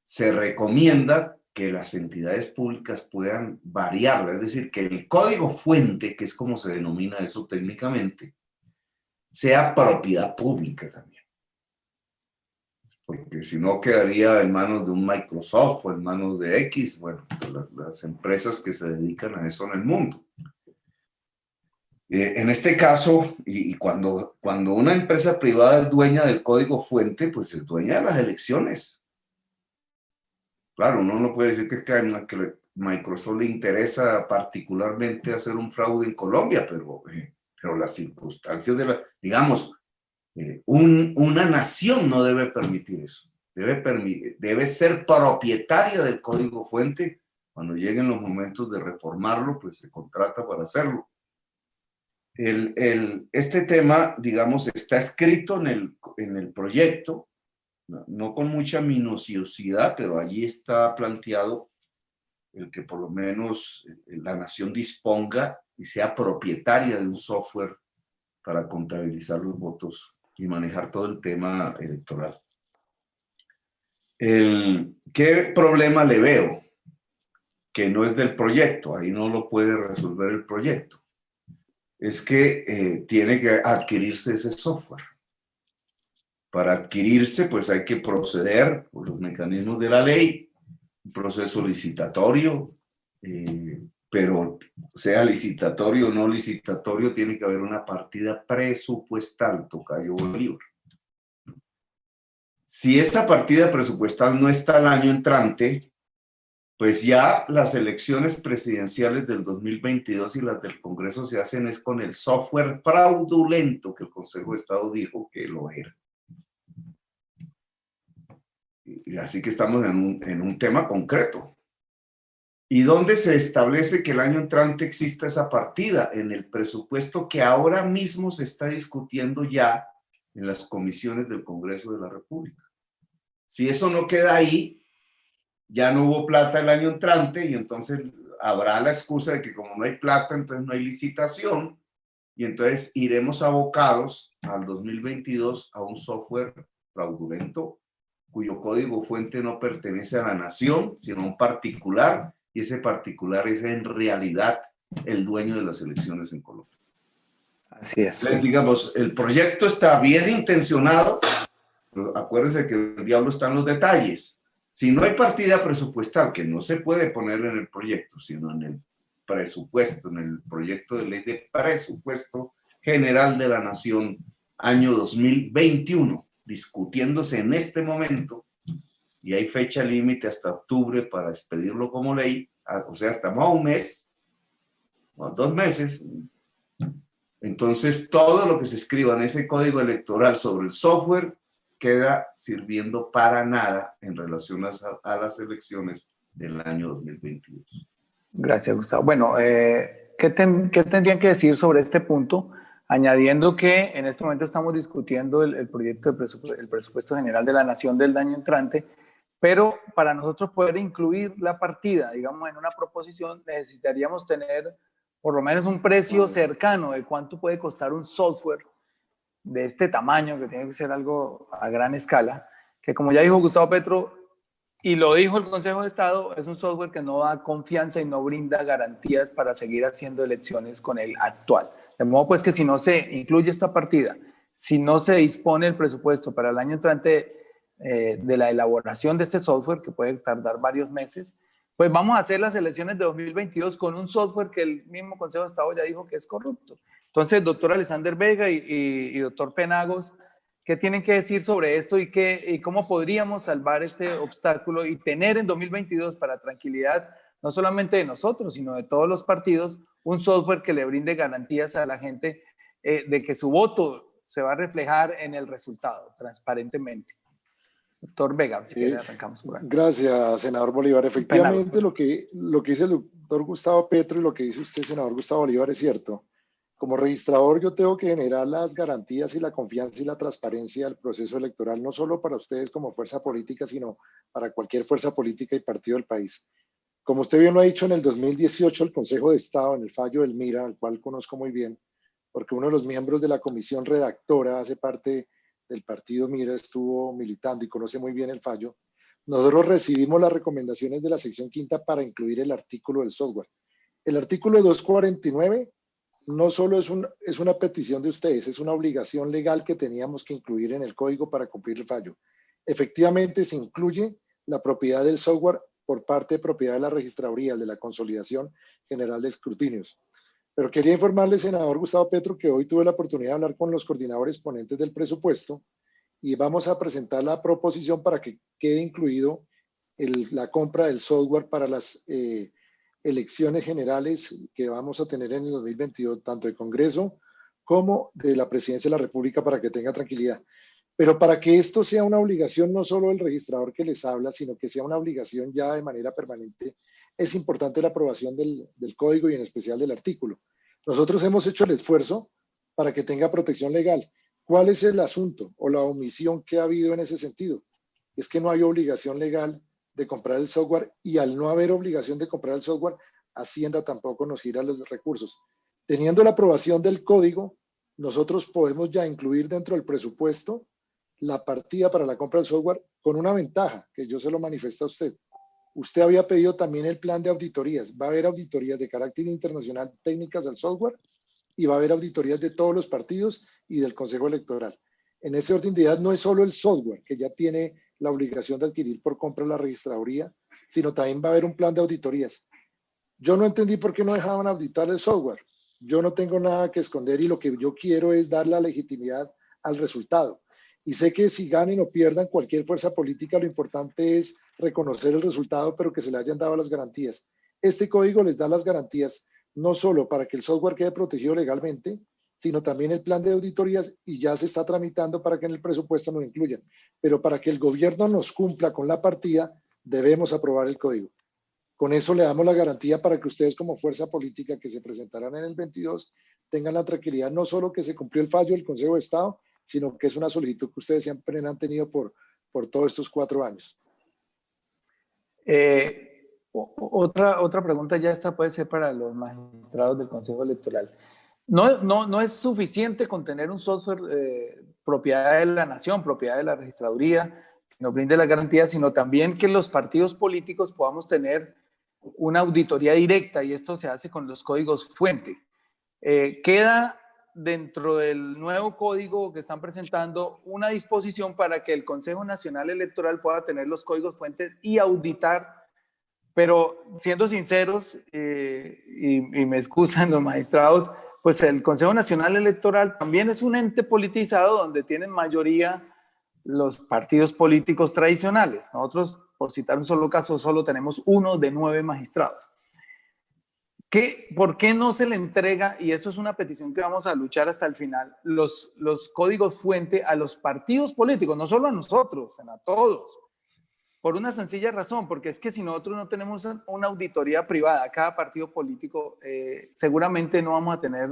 Se recomienda que las entidades públicas puedan variarla, es decir, que el código fuente, que es como se denomina eso técnicamente, sea propiedad pública también. Porque si no quedaría en manos de un Microsoft o en manos de X, bueno, las empresas que se dedican a eso en el mundo. En este caso, y cuando una empresa privada es dueña del código fuente, pues es dueña de las elecciones. Claro, uno no puede decir que a Microsoft le interesa particularmente hacer un fraude en Colombia, pero las circunstancias digamos, una nación no debe permitir eso. Debe ser propietaria del código fuente. Cuando lleguen los momentos de reformarlo, pues se contrata para hacerlo. Este tema, digamos, está escrito en el proyecto, no con mucha minuciosidad, pero allí está planteado el que por lo menos la nación disponga y sea propietaria de un software para contabilizar los votos y manejar todo el tema electoral. ¿Qué problema le veo? Que no es del proyecto, ahí no lo puede resolver el proyecto. Es que tiene que adquirirse ese software. Para adquirirse, pues hay que proceder por los mecanismos de la ley, un proceso licitatorio, pero sea licitatorio o no licitatorio, tiene que haber una partida presupuestal, tocayo Bolívar. Si esa partida presupuestal no está el año entrante, pues ya las elecciones presidenciales del 2022 y las del Congreso se hacen es con el software fraudulento que el Consejo de Estado dijo que lo era. Y así que estamos en un tema concreto. ¿Y dónde se establece que el año entrante exista esa partida? En el presupuesto que ahora mismo se está discutiendo ya en las comisiones del Congreso de la República. Si eso no queda ahí, ya no hubo plata el año entrante y entonces habrá la excusa de que como no hay plata, entonces no hay licitación y entonces iremos abocados al 2022 a un software fraudulento cuyo código fuente no pertenece a la nación, sino a un particular, y ese particular es en realidad el dueño de las elecciones en Colombia. Así es. Entonces, digamos, el proyecto está bien intencionado, pero acuérdense que el diablo está en los detalles. Si no hay partida presupuestal, que no se puede poner en el proyecto, sino en el presupuesto, en el proyecto de ley de presupuesto general de la Nación, año 2021, discutiéndose en este momento, y hay fecha límite hasta octubre para expedirlo como ley, o sea, estamos a un mes, o 2 meses. Entonces, todo lo que se escriba en ese código electoral sobre el software queda sirviendo para nada en relación a las elecciones del año 2022. Gracias, Gustavo. Bueno, ¿qué tendrían que decir sobre este punto? Añadiendo que en este momento estamos discutiendo el proyecto el presupuesto general de la Nación del año entrante, pero para nosotros poder incluir la partida, digamos, en una proposición, necesitaríamos tener por lo menos un precio cercano de cuánto puede costar un software de este tamaño, que tiene que ser algo a gran escala, que como ya dijo Gustavo Petro, y lo dijo el Consejo de Estado, es un software que no da confianza y no brinda garantías para seguir haciendo elecciones con el actual. De modo pues que si no se incluye esta partida, si no se dispone el presupuesto para el año entrante de la elaboración de este software, que puede tardar varios meses, pues vamos a hacer las elecciones de 2022 con un software que el mismo Consejo de Estado ya dijo que es corrupto. Entonces, doctor Alexander Vega y doctor Penagos, ¿qué tienen que decir sobre esto y cómo podríamos salvar este obstáculo y tener en 2022, para tranquilidad no solamente de nosotros, sino de todos los partidos, un software que le brinde garantías a la gente de que su voto se va a reflejar en el resultado transparentemente? Doctor Vega, si quiere arrancamos por ahí. Gracias, senador Bolívar. Efectivamente, lo que dice el doctor Gustavo Petro y lo que dice usted, senador Gustavo Bolívar, es cierto. Como registrador, yo tengo que generar las garantías y la confianza y la transparencia del proceso electoral, no solo para ustedes como fuerza política, sino para cualquier fuerza política y partido del país. Como usted bien lo ha dicho, en el 2018 el Consejo de Estado, en el fallo del MIRA, al cual conozco muy bien, porque uno de los miembros de la comisión redactora hace parte del partido MIRA, estuvo militando y conoce muy bien el fallo, nosotros recibimos las recomendaciones de la sección quinta para incluir el artículo del software. El artículo 249 no solo es una petición de ustedes, es una obligación legal que teníamos que incluir en el código para cumplir el fallo. Efectivamente, se incluye la propiedad del software por parte de propiedad de la registraduría, de la Consolidación General de Escrutinios. Pero quería informarle, senador Gustavo Petro, que hoy tuve la oportunidad de hablar con los coordinadores ponentes del presupuesto y vamos a presentar la proposición para que quede incluido la compra del software para las elecciones generales que vamos a tener en el 2022, tanto de Congreso como de la Presidencia de la República, para que tenga tranquilidad. Pero para que esto sea una obligación no solo del registrador que les habla, sino que sea una obligación ya de manera permanente, es importante la aprobación del código y en especial del artículo. Nosotros hemos hecho el esfuerzo para que tenga protección legal. ¿Cuál es el asunto o la omisión que ha habido en ese sentido? Es que no hay obligación legal de comprar el software y al no haber obligación de comprar el software, Hacienda tampoco nos gira los recursos. Teniendo la aprobación del código, nosotros podemos ya incluir dentro del presupuesto la partida para la compra del software con una ventaja que yo se lo manifiesto a usted. Usted había pedido también el plan de auditorías. Va a haber auditorías de carácter internacional técnicas al software y va a haber auditorías de todos los partidos y del Consejo Electoral. En ese orden de ideas no es solo el software que ya tiene la obligación de adquirir por compra la registraduría, sino también va a haber un plan de auditorías. Yo no entendí por qué no dejaban auditar el software. Yo no tengo nada que esconder y lo que yo quiero es dar la legitimidad al resultado. Y sé que si ganen o pierdan cualquier fuerza política, lo importante es reconocer el resultado, pero que se le hayan dado las garantías. Este código les da las garantías no solo para que el software quede protegido legalmente, sino también el plan de auditorías y ya se está tramitando para que en el presupuesto nos incluyan. Pero para que el gobierno nos cumpla con la partida, debemos aprobar el código. Con eso le damos la garantía para que ustedes como fuerza política que se presentarán en el 22 tengan la tranquilidad no solo que se cumplió el fallo del Consejo de Estado, sino que es una solicitud que ustedes siempre han tenido por todos estos 4 años. Otra pregunta ya esta puede ser para los magistrados del Consejo Electoral. No es suficiente con tener un software propiedad de la nación, propiedad de la registraduría, que nos brinde las garantías, sino también que los partidos políticos podamos tener una auditoría directa, y esto se hace con los códigos fuente. Queda dentro del nuevo código que están presentando una disposición para que el Consejo Nacional Electoral pueda tener los códigos fuentes y auditar, pero siendo sinceros, y me excusan los magistrados, pues el Consejo Nacional Electoral también es un ente politizado donde tienen mayoría los partidos políticos tradicionales. Nosotros, por citar un solo caso, solo tenemos 1 de 9 magistrados. ¿Por qué no se le entrega, y eso es una petición que vamos a luchar hasta el final, los códigos fuente a los partidos políticos, no solo a nosotros, sino a todos? Por una sencilla razón, porque es que si nosotros no tenemos una auditoría privada a cada partido político, seguramente no vamos a tener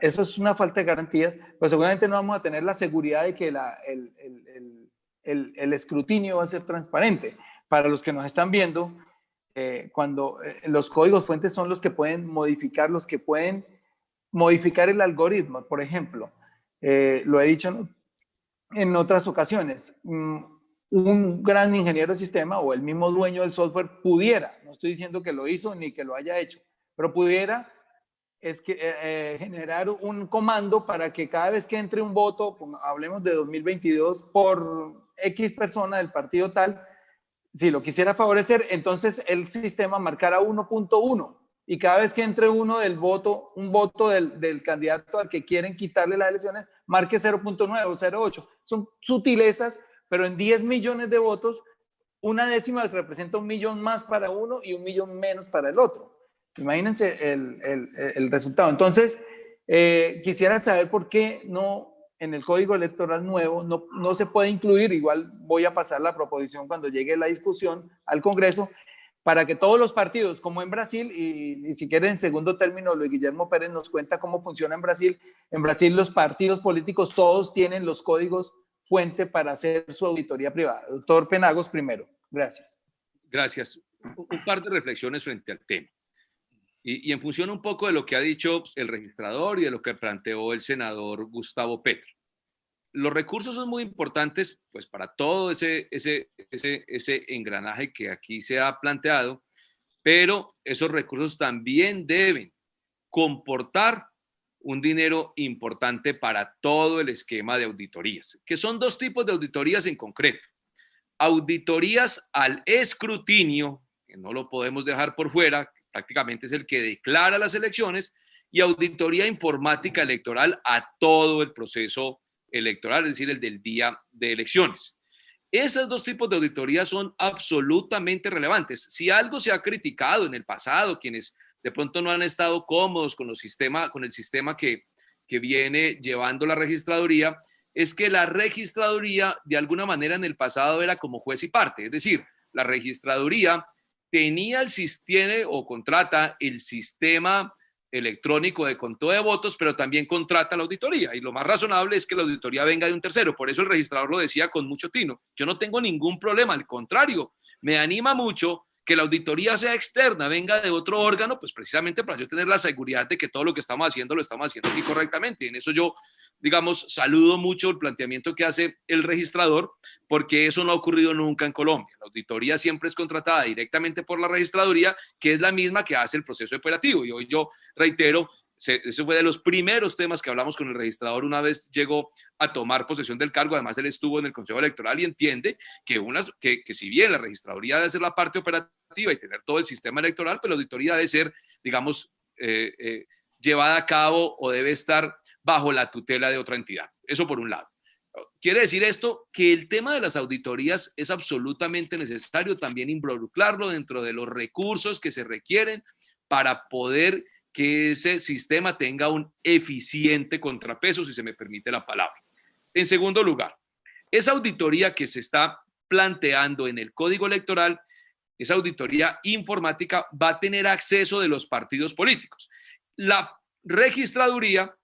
eso es una falta de garantías, pero seguramente no vamos a tener la seguridad de que el escrutinio va a ser transparente. Para los que nos están viendo, cuando los códigos fuentes son los que pueden modificar, el algoritmo. Por ejemplo, lo he dicho en otras ocasiones, un gran ingeniero de sistema o el mismo dueño del software pudiera, no estoy diciendo que lo hizo ni que lo haya hecho, pero pudiera generar un comando para que cada vez que entre un voto, hablemos de 2022, por X persona del partido tal, si lo quisiera favorecer, entonces el sistema marcara 1.1 y cada vez que entre un voto del candidato al que quieren quitarle las elecciones, marque 0.9 o 0.8. Son sutilezas, pero en 10 millones de votos, una décima representa 1 millón más para uno y 1 millón menos para el otro. Imagínense el resultado. Entonces, quisiera saber por qué no en el código electoral nuevo no se puede incluir, igual voy a pasar la proposición cuando llegue la discusión al Congreso, para que todos los partidos, como en Brasil, y si quieren en segundo término, Luis Guillermo Pérez nos cuenta cómo funciona en Brasil los partidos políticos todos tienen los códigos fuente para hacer su auditoría privada. Doctor Penagos primero. Gracias. Gracias. Un par de reflexiones frente al tema. Y en función un poco de lo que ha dicho el registrador y de lo que planteó el senador Gustavo Petro. Los recursos son muy importantes pues, para todo ese engranaje que aquí se ha planteado, pero esos recursos también deben comportar un dinero importante para todo el esquema de auditorías, que son dos tipos de auditorías en concreto. Auditorías al escrutinio, que no lo podemos dejar por fuera, prácticamente es el que declara las elecciones, y auditoría informática electoral a todo el proceso electoral, es decir, el del día de elecciones. Esos dos tipos de auditoría son absolutamente relevantes. Si algo se ha criticado en el pasado, quienes de pronto no han estado cómodos con el sistema que viene llevando la registraduría, es que la registraduría de alguna manera en el pasado era como juez y parte, es decir, la registraduría tiene o contrata el sistema electrónico de conteo de votos, pero también contrata la auditoría. Y lo más razonable es que la auditoría venga de un tercero. Por eso el registrador lo decía con mucho tino. Yo no tengo ningún problema, al contrario, me anima mucho que la auditoría sea externa, venga de otro órgano, pues precisamente para yo tener la seguridad de que todo lo que estamos haciendo lo estamos haciendo aquí correctamente. Y en eso yo, digamos, saludo mucho el planteamiento que hace el registrador, porque eso no ha ocurrido nunca en Colombia. La auditoría siempre es contratada directamente por la registraduría, que es la misma que hace el proceso operativo. Y hoy yo reitero, ese fue de los primeros temas que hablamos con el registrador una vez llegó a tomar posesión del cargo. Además, él estuvo en el Consejo Electoral y entiende que si bien la registraduría debe ser la parte operativa y tener todo el sistema electoral, pero la auditoría debe ser, digamos, llevada a cabo o debe estar bajo la tutela de otra entidad. Eso por un lado. Quiere decir esto que el tema de las auditorías es absolutamente necesario también involucrarlo dentro de los recursos que se requieren para poder que ese sistema tenga un eficiente contrapeso, si se me permite la palabra. En segundo lugar, esa auditoría que se está planteando en el Código Electoral, esa auditoría informática va a tener acceso de los partidos políticos. La registraduría,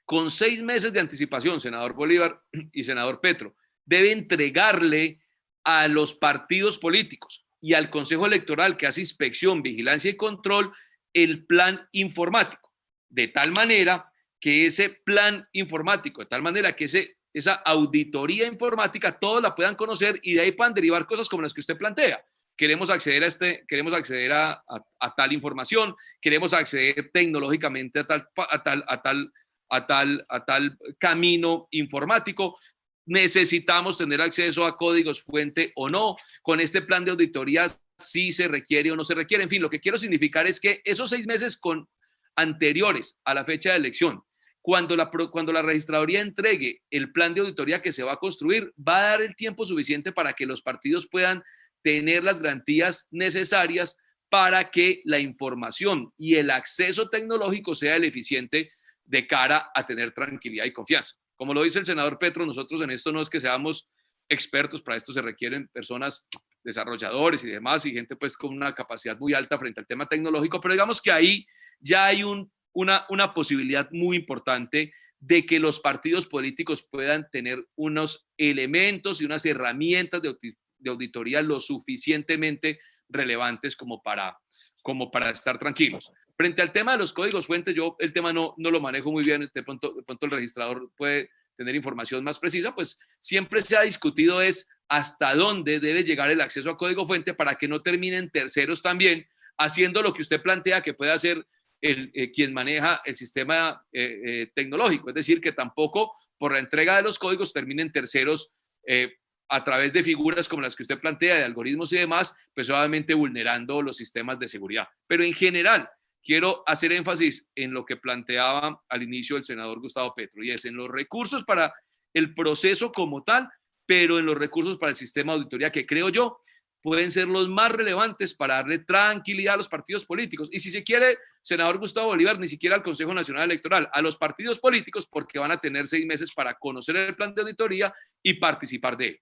con 6 meses de anticipación, senador Bolívar y senador Petro, debe entregarle a los partidos políticos y al Consejo Electoral, que hace inspección, vigilancia y control, el plan informático, de tal manera que ese plan informático, de tal manera que esa auditoría informática todos la puedan conocer y de ahí puedan derivar cosas como las que usted plantea. Queremos acceder a tal información, queremos acceder tecnológicamente a tal camino informático, necesitamos tener acceso a códigos fuente o no, con este plan de auditoría si se requiere o no se requiere. En fin, lo que quiero significar es que esos 6 meses anteriores a la fecha de elección, cuando la registraduría entregue el plan de auditoría que se va a construir, va a dar el tiempo suficiente para que los partidos puedan tener las garantías necesarias para que la información y el acceso tecnológico sea el eficiente de cara a tener tranquilidad y confianza. Como lo dice el senador Petro, nosotros en esto no es que seamos expertos, para esto se requieren personas, desarrolladores y demás, y gente pues con una capacidad muy alta frente al tema tecnológico, pero digamos que ahí ya hay una posibilidad muy importante de que los partidos políticos puedan tener unos elementos y unas herramientas de auditoría lo suficientemente relevantes como para estar tranquilos. Frente al tema de los códigos fuentes, yo el tema no lo manejo muy bien, de pronto el registrador puede tener información más precisa, pues siempre se ha discutido es hasta dónde debe llegar el acceso a código fuente para que no terminen terceros también haciendo lo que usted plantea que puede hacer quien maneja el sistema tecnológico. Es decir, que tampoco por la entrega de los códigos terminen terceros a través de figuras como las que usted plantea, de algoritmos y demás, pues obviamente vulnerando los sistemas de seguridad. Pero en general, quiero hacer énfasis en lo que planteaba al inicio el senador Gustavo Petro, y es en los recursos para el proceso como tal, pero en los recursos para el sistema de auditoría, que creo yo pueden ser los más relevantes para darle tranquilidad a los partidos políticos. Y si se quiere, senador Gustavo Bolívar, ni siquiera al Consejo Nacional Electoral, a los partidos políticos, porque van a tener 6 meses para conocer el plan de auditoría y participar de él.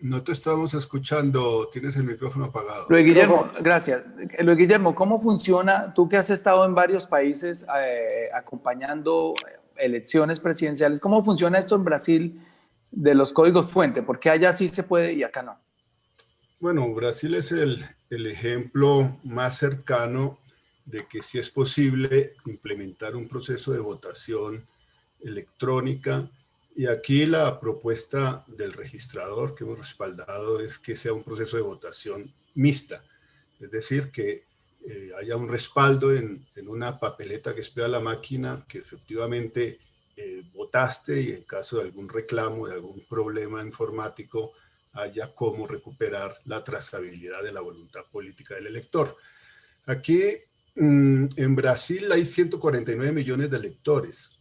No te estamos escuchando, tienes el micrófono apagado. Luis Guillermo, gracias. Luis Guillermo, ¿cómo funciona? Tú que has estado en varios países acompañando elecciones presidenciales, ¿cómo funciona esto en Brasil de los códigos fuente? Porque allá sí se puede y acá no. Bueno, Brasil es el ejemplo más cercano de que sí es posible implementar un proceso de votación electrónica. Y aquí la propuesta del registrador que hemos respaldado es que sea un proceso de votación mixta, es decir, que haya un respaldo en una papeleta que espera la máquina, que efectivamente votaste, y en caso de algún reclamo, de algún problema informático, haya cómo recuperar la trazabilidad de la voluntad política del elector. Aquí en Brasil hay 149 millones de electores.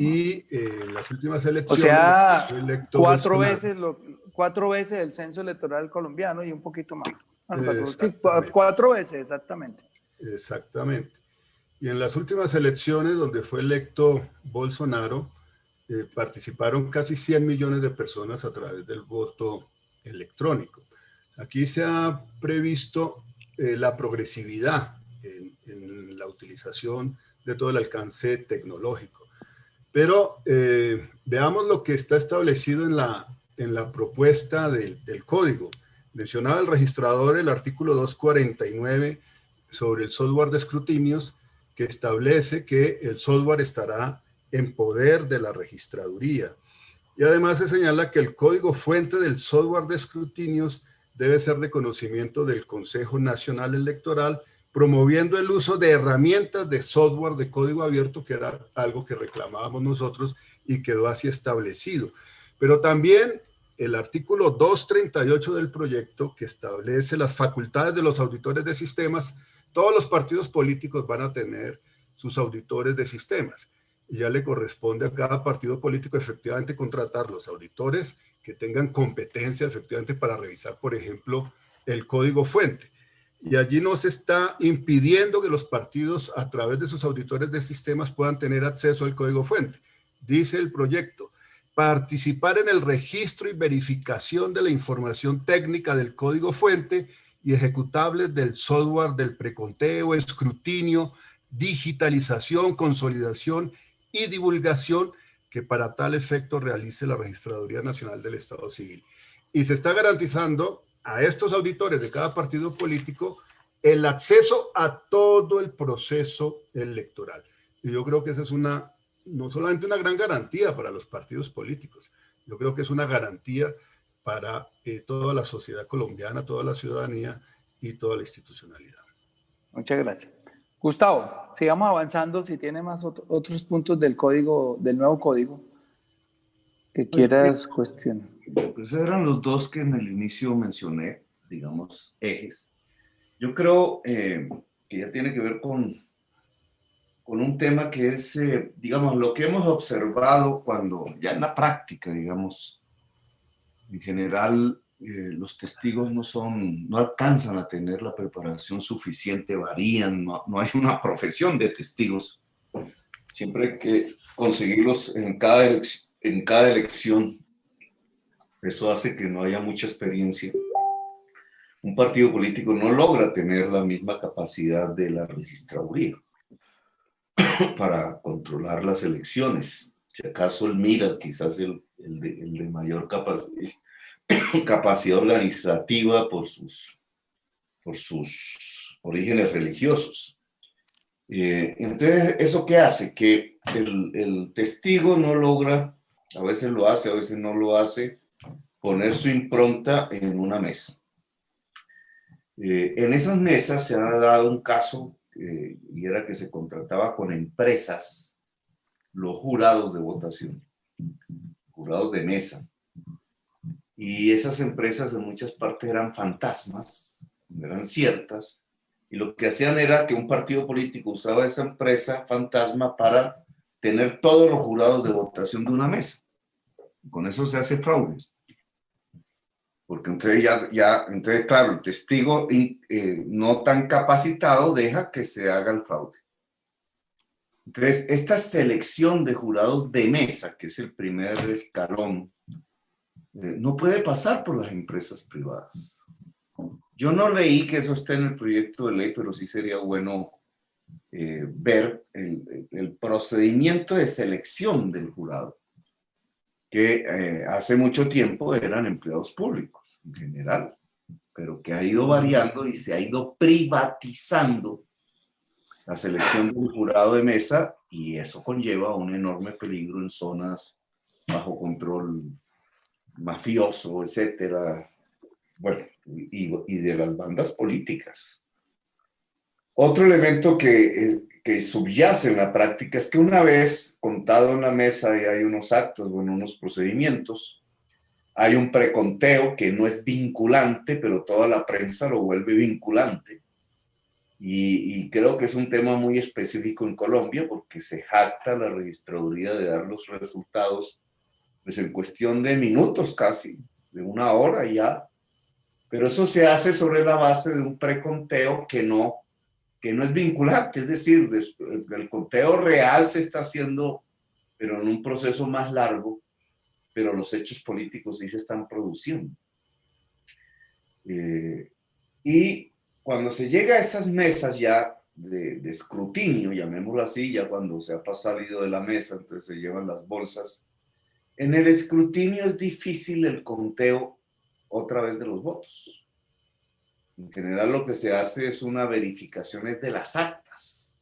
Y en las últimas elecciones... O sea, fue electo 4 Bolsonaro. veces el censo electoral colombiano y un poquito más. Sí, 4 veces, exactamente. Exactamente. Y en las últimas elecciones, donde fue electo Bolsonaro, participaron casi 100 millones de personas a través del voto electrónico. Aquí se ha previsto la progresividad en la utilización de todo el alcance tecnológico. Pero veamos lo que está establecido en la propuesta del código. Mencionaba el registrador el artículo 249 sobre el software de escrutinios, que establece que el software estará en poder de la registraduría. Y además se señala que el código fuente del software de escrutinios debe ser de conocimiento del Consejo Nacional Electoral, promoviendo el uso de herramientas de software de código abierto, que era algo que reclamábamos nosotros y quedó así establecido. Pero también el artículo 238 del proyecto, que establece las facultades de los auditores de sistemas. Todos los partidos políticos van a tener sus auditores de sistemas, y ya le corresponde a cada partido político efectivamente contratar los auditores que tengan competencia efectivamente para revisar, por ejemplo, el código fuente. Y allí no se está impidiendo que los partidos, a través de sus auditores de sistemas, puedan tener acceso al código fuente. Dice el proyecto: participar en el registro y verificación de la información técnica del código fuente y ejecutables del software del preconteo, escrutinio, digitalización, consolidación y divulgación que para tal efecto realice la Registraduría Nacional del Estado Civil. Y se está garantizando a estos auditores de cada partido político el acceso a todo el proceso electoral. Y yo creo que esa es no solamente una gran garantía para los partidos políticos, yo creo que es una garantía para toda la sociedad colombiana, toda la ciudadanía y toda la institucionalidad. Muchas gracias. Gustavo, sigamos avanzando. Si tiene más otros puntos del código, del nuevo código, que quieras cuestionar. Pues eran los dos que en el inicio mencioné, digamos, ejes. Yo creo que ya tiene que ver con un tema que es, digamos, lo que hemos observado cuando, ya en la práctica, digamos, en general, los testigos no alcanzan a tener la preparación suficiente, varían, no hay una profesión de testigos. Siempre hay que conseguirlos en cada elección. Eso hace que no haya mucha experiencia. Un partido político no logra tener la misma capacidad de la registraduría para controlar las elecciones. Si acaso él mira quizás el de mayor capacidad organizativa por sus orígenes religiosos. Entonces, ¿eso qué hace? Que el testigo no logra, a veces lo hace, a veces no lo hace, poner su impronta en una mesa. En esas mesas se ha dado un caso, y era que se contrataba con empresas los jurados de votación, jurados de mesa. Y esas empresas en muchas partes eran fantasmas, no eran ciertas, y lo que hacían era que un partido político usaba esa empresa fantasma para tener todos los jurados de votación de una mesa. Con eso se hace fraude. Porque entonces entonces claro, el testigo no tan capacitado deja que se haga el fraude. Entonces, esta selección de jurados de mesa, que es el primer escalón, no puede pasar por las empresas privadas. Yo no leí que eso esté en el proyecto de ley, pero sí sería bueno ver el procedimiento de selección del jurado, que hace mucho tiempo eran empleados públicos en general, pero que ha ido variando y se ha ido privatizando la selección del jurado de mesa, y eso conlleva un enorme peligro en zonas bajo control mafioso, etcétera, bueno, y de las bandas políticas. Otro elemento que subyace en la práctica es que una vez contado en la mesa y hay unos actos, bueno, unos procedimientos, hay un preconteo que no es vinculante, pero toda la prensa lo vuelve vinculante. Y creo que es un tema muy específico en Colombia, porque se jacta la registraduría de dar los resultados pues en cuestión de minutos casi, de una hora ya. Pero eso se hace sobre la base de un preconteo que no es vinculante, es decir, el conteo real se está haciendo, pero en un proceso más largo, pero los hechos políticos sí se están produciendo. Y cuando se llega a esas mesas ya de escrutinio, llamémoslo así, ya cuando se ha salido de la mesa, entonces se llevan las bolsas, en el escrutinio es difícil el conteo otra vez de los votos. En general lo que se hace es una verificación de las actas.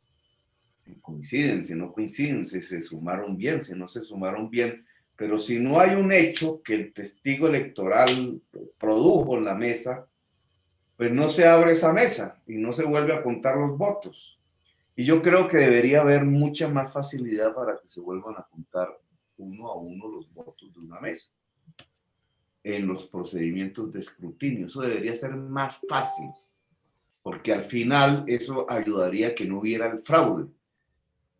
Si coinciden, si no coinciden, si se sumaron bien, si no se sumaron bien. Pero si no hay un hecho que el testigo electoral produjo en la mesa, pues no se abre esa mesa y no se vuelve a contar los votos. Y yo creo que debería haber mucha más facilidad para que se vuelvan a contar uno a uno los votos de una mesa en los procedimientos de escrutinio. Eso debería ser más fácil, porque al final eso ayudaría a que no hubiera el fraude.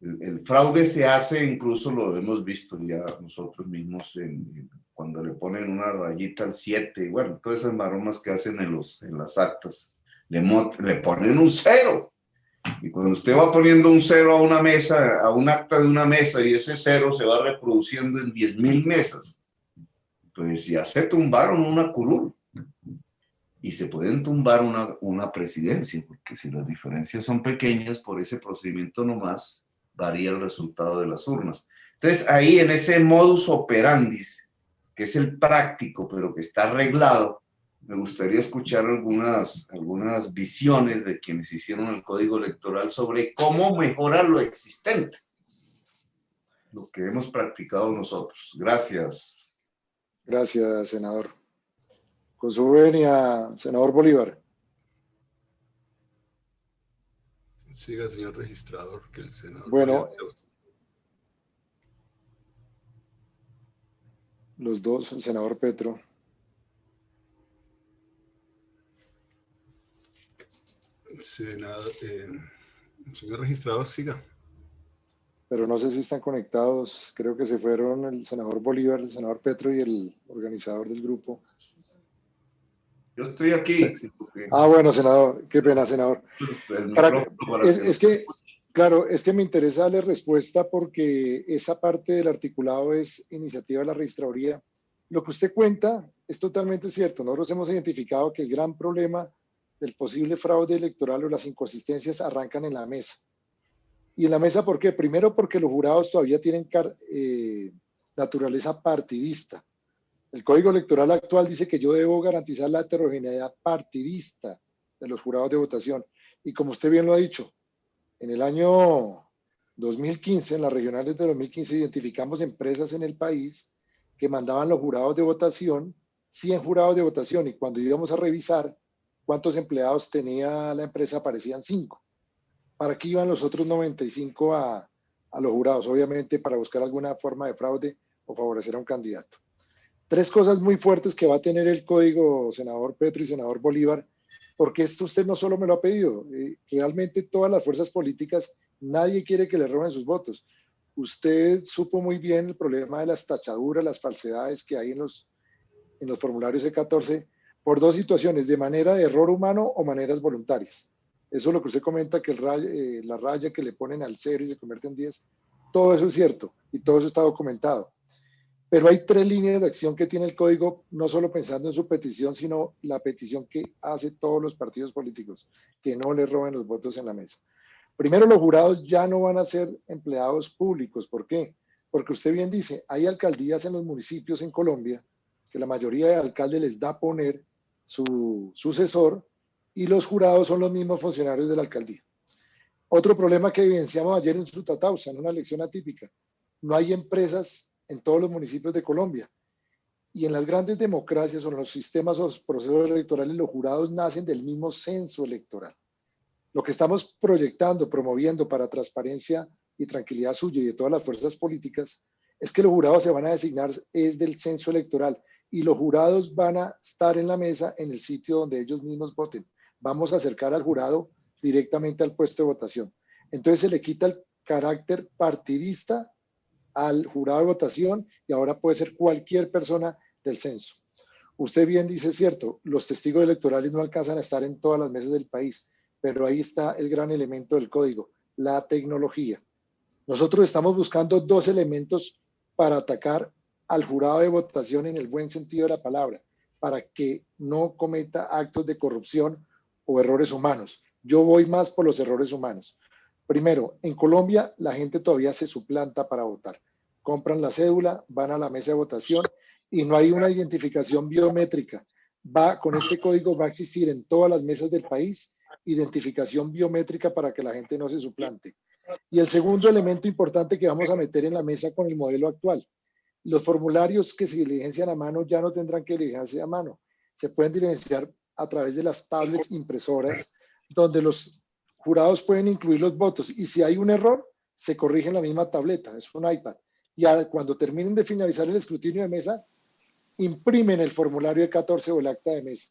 El fraude se hace, incluso lo hemos visto ya nosotros mismos, cuando le ponen una rayita al 7, bueno, todas esas maromas que hacen en las actas, le ponen un 0. Y cuando usted va poniendo un 0 a una mesa, a un acta de una mesa, y ese 0 se va reproduciendo en 10.000 mesas, pues ya se tumbaron una curul. Y se pueden tumbar una presidencia, porque si las diferencias son pequeñas, por ese procedimiento nomás varía el resultado de las urnas. Entonces ahí en ese modus operandi, que es el práctico, pero que está arreglado, me gustaría escuchar algunas visiones de quienes hicieron el Código Electoral sobre cómo mejorar lo existente, lo que hemos practicado nosotros. Gracias. Gracias, senador. Con su venia, senador Bolívar. Siga, señor registrador, que el senador... Bueno, los dos, el senador Petro. Señor registrador, siga. Pero no sé si están conectados. Creo que se fueron el senador Bolívar, el senador Petro y el organizador del grupo. Yo estoy aquí. Sí. Bueno, senador. Qué pena, senador. Es que me interesa darle respuesta porque esa parte del articulado es iniciativa de la registraduría. Lo que usted cuenta es totalmente cierto. Nosotros hemos identificado que el gran problema del posible fraude electoral o las inconsistencias arrancan en la mesa. ¿Y en la mesa por qué? Primero porque los jurados todavía tienen naturaleza partidista. El Código Electoral actual dice que yo debo garantizar la heterogeneidad partidista de los jurados de votación. Y como usted bien lo ha dicho, En el año 2015, en las regionales de 2015, identificamos empresas en el país que mandaban los jurados de votación, 100 jurados de votación, y cuando íbamos a revisar cuántos empleados tenía la empresa, aparecían 5. ¿Para qué iban los otros 95 a los jurados? Obviamente para buscar alguna forma de fraude o favorecer a un candidato. 3 cosas muy fuertes que va a tener el código, senador Petro y senador Bolívar, porque esto usted no solo me lo ha pedido, realmente todas las fuerzas políticas, nadie quiere que le roben sus votos. Usted supo muy bien el problema de las tachaduras, las falsedades que hay en los formularios E14 por 2 situaciones, de manera de error humano o maneras voluntarias. Eso es lo que usted comenta, que la raya que le ponen al 0 y se convierte en 10, todo eso es cierto y todo eso está documentado. Pero hay 3 líneas de acción que tiene el código, no solo pensando en su petición, sino la petición que hace todos los partidos políticos, que no le roben los votos en la mesa. Primero, los jurados ya no van a ser empleados públicos. ¿Por qué? Porque usted bien dice, hay alcaldías en los municipios en Colombia que la mayoría de alcaldes les da poner su sucesor y los jurados son los mismos funcionarios de la alcaldía. Otro problema que evidenciamos ayer en Sutatausa, en una elección atípica, no hay empresas en todos los municipios de Colombia. Y en las grandes democracias o en los sistemas o procesos electorales, los jurados nacen del mismo censo electoral. Lo que estamos proyectando, promoviendo para transparencia y tranquilidad suya y de todas las fuerzas políticas, es que los jurados se van a designar es del censo electoral y los jurados van a estar en la mesa en el sitio donde ellos mismos voten. Vamos a acercar al jurado directamente al puesto de votación. Entonces se le quita el carácter partidista al jurado de votación y ahora puede ser cualquier persona del censo. Usted bien dice, es cierto, los testigos electorales no alcanzan a estar en todas las mesas del país, pero ahí está el gran elemento del código, la tecnología. Nosotros estamos buscando 2 elementos para atacar al jurado de votación en el buen sentido de la palabra, para que no cometa actos de corrupción o errores humanos. Yo voy más por los errores humanos. Primero, en Colombia la gente todavía se suplanta para votar. Compran la cédula, van a la mesa de votación y no hay una identificación biométrica. Con este código va a existir en todas las mesas del país identificación biométrica para que la gente no se suplante. Y el segundo elemento importante que vamos a meter en la mesa con el modelo actual, los formularios que se diligencian a mano ya no tendrán que diligenciarse a mano, se pueden diligenciar a través de las tablets impresoras, donde los jurados pueden incluir los votos y si hay un error, se corrige en la misma tableta, es un iPad. Y cuando terminen de finalizar el escrutinio de mesa, imprimen el formulario de 14 o el acta de mesa.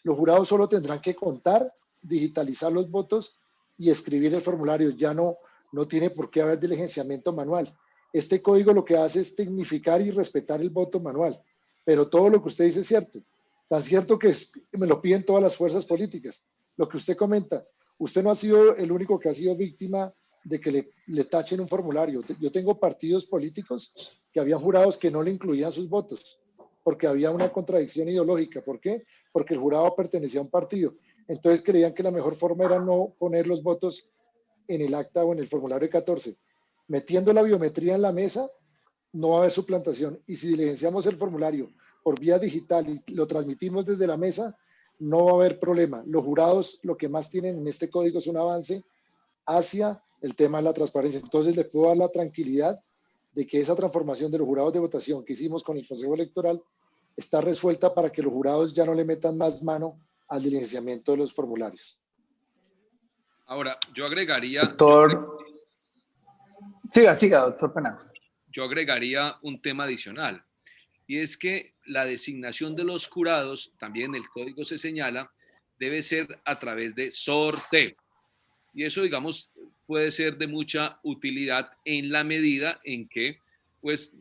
Los jurados solo tendrán que contar, digitalizar los votos y escribir el formulario. Ya no tiene por qué haber diligenciamiento manual. Este código lo que hace es tecnificar y respetar el voto manual. Pero todo lo que usted dice es cierto. Tan cierto que me lo piden todas las fuerzas políticas. Lo que usted comenta, usted no ha sido el único que ha sido víctima de que le tachen un formulario. Yo tengo partidos políticos que habían jurados que no le incluían sus votos, porque había una contradicción ideológica. ¿Por qué? Porque el jurado pertenecía a un partido. Entonces creían que la mejor forma era no poner los votos en el acta o en el formulario 14. Metiendo la biometría en la mesa, no va a haber suplantación. Y si diligenciamos el formulario por vía digital y lo transmitimos desde la mesa, no va a haber problema. Los jurados lo que más tienen en este código es un avance hacia el tema de la transparencia. Entonces les puedo dar la tranquilidad de que esa transformación de los jurados de votación que hicimos con el Consejo Electoral está resuelta para que los jurados ya no le metan más mano al diligenciamiento de los formularios. Ahora, yo agregaría... Doctor... Siga, doctor Penagos. Yo agregaría un tema adicional, y es que la designación de los jurados, también el código se señala, debe ser a través de sorteo. Y eso, digamos, puede ser de mucha utilidad en la medida en que pues,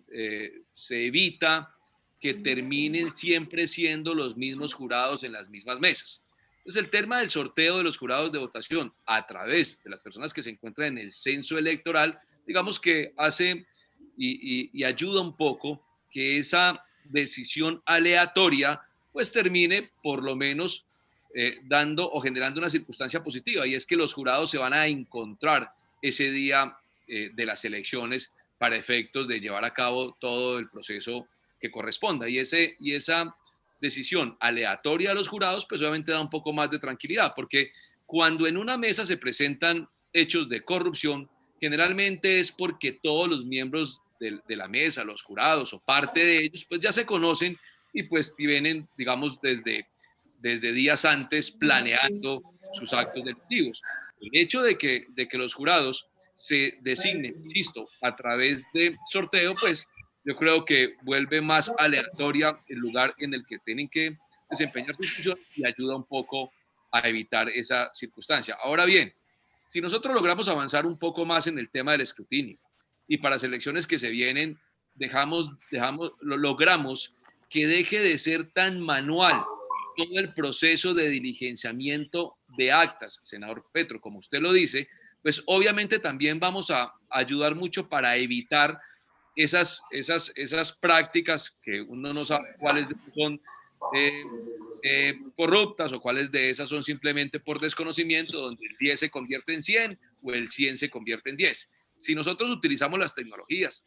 se evita que terminen siempre siendo los mismos jurados en las mismas mesas. Entonces, el tema del sorteo de los jurados de votación a través de las personas que se encuentran en el censo electoral, digamos que hace y ayuda un poco que esa decisión aleatoria pues termine por lo menos dando o generando una circunstancia positiva, y es que los jurados se van a encontrar ese día de las elecciones para efectos de llevar a cabo todo el proceso que corresponda, y esa decisión aleatoria de los jurados pues obviamente da un poco más de tranquilidad, porque cuando en una mesa se presentan hechos de corrupción, generalmente es porque todos los miembros de la mesa, los jurados o parte de ellos, pues ya se conocen y pues vienen, digamos, desde días antes planeando sus actos delictivos. El hecho de que los jurados se designen, insisto, a través de sorteo, pues yo creo que vuelve más aleatoria el lugar en el que tienen que desempeñar su función y ayuda un poco a evitar esa circunstancia. Ahora bien, si nosotros logramos avanzar un poco más en el tema del escrutinio y para elecciones que se vienen logramos que deje de ser tan manual todo el proceso de diligenciamiento de actas, senador Petro, como usted lo dice, pues obviamente también vamos a ayudar mucho para evitar esas prácticas que uno no sabe cuáles son corruptas o cuáles de esas son simplemente por desconocimiento, donde el 10 se convierte en 100 o el 100 se convierte en 10. Si nosotros utilizamos las tecnologías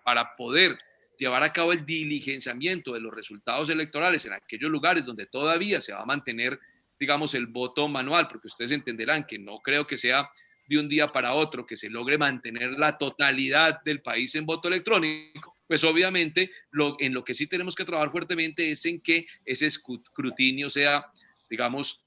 para poder llevar a cabo el diligenciamiento de los resultados electorales en aquellos lugares donde todavía se va a mantener, digamos, el voto manual, porque ustedes entenderán que no creo que sea de un día para otro que se logre mantener la totalidad del país en voto electrónico, pues obviamente en lo que sí tenemos que trabajar fuertemente es en que ese escrutinio sea, digamos,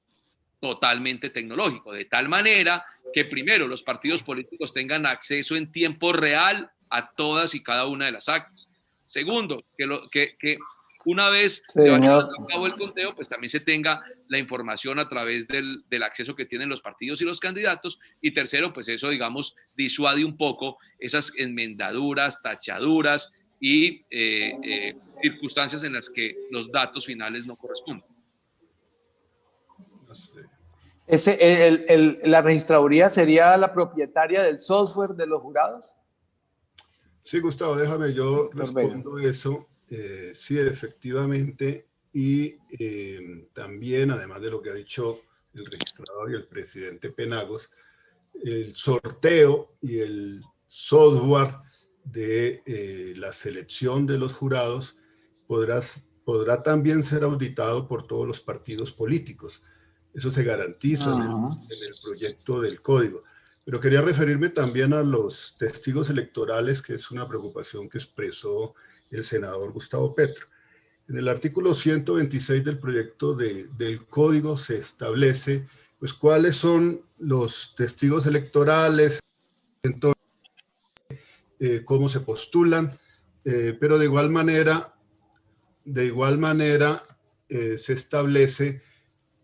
totalmente tecnológico, de tal manera que primero los partidos políticos tengan acceso en tiempo real a todas y cada una de las actas. Segundo, que una vez se vaya a cabo el conteo, pues también se tenga la información a través del acceso que tienen los partidos y los candidatos. Y tercero, pues eso, digamos, disuade un poco esas enmendaduras, tachaduras y circunstancias en las que los datos finales no corresponden. ¿La registraduría sería la propietaria del software de los jurados? Sí, Gustavo, déjame, yo respondo eso. Sí, efectivamente, y también, además de lo que ha dicho el registrador y el presidente Penagos, el sorteo y el software de la selección de los jurados podrá también ser auditado por todos los partidos políticos. Eso se garantiza en el proyecto del código. Pero quería referirme también a los testigos electorales, que es una preocupación que expresó el senador Gustavo Petro. En el artículo 126 del proyecto del código se establece pues, cuáles son los testigos electorales, entonces, cómo se postulan, pero de igual manera se establece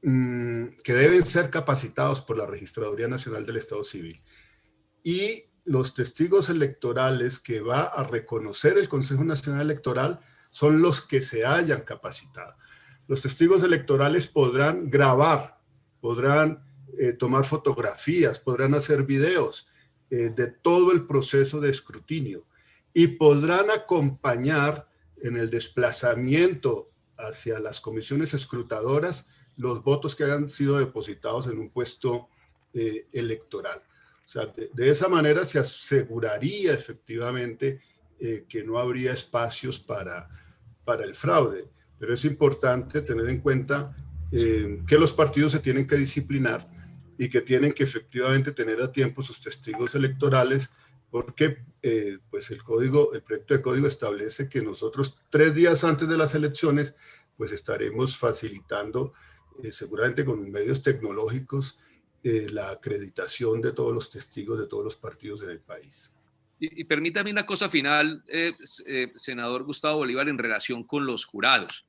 que deben ser capacitados por la Registraduría Nacional del Estado Civil. Y los testigos electorales que va a reconocer el Consejo Nacional Electoral son los que se hayan capacitado. Los testigos electorales podrán grabar, podrán tomar fotografías, podrán hacer videos de todo el proceso de escrutinio y podrán acompañar en el desplazamiento hacia las comisiones escrutadoras los votos que hayan sido depositados en un puesto electoral. O sea, de esa manera se aseguraría efectivamente que no habría espacios para el fraude. Pero es importante tener en cuenta que los partidos se tienen que disciplinar y que tienen que efectivamente tener a tiempo sus testigos electorales, porque pues el proyecto de código establece que nosotros 3 días antes de las elecciones pues estaremos facilitando seguramente con medios tecnológicos la acreditación de todos los testigos de todos los partidos en el país. Y permítame una cosa final, senador Gustavo Bolívar, en relación con los jurados.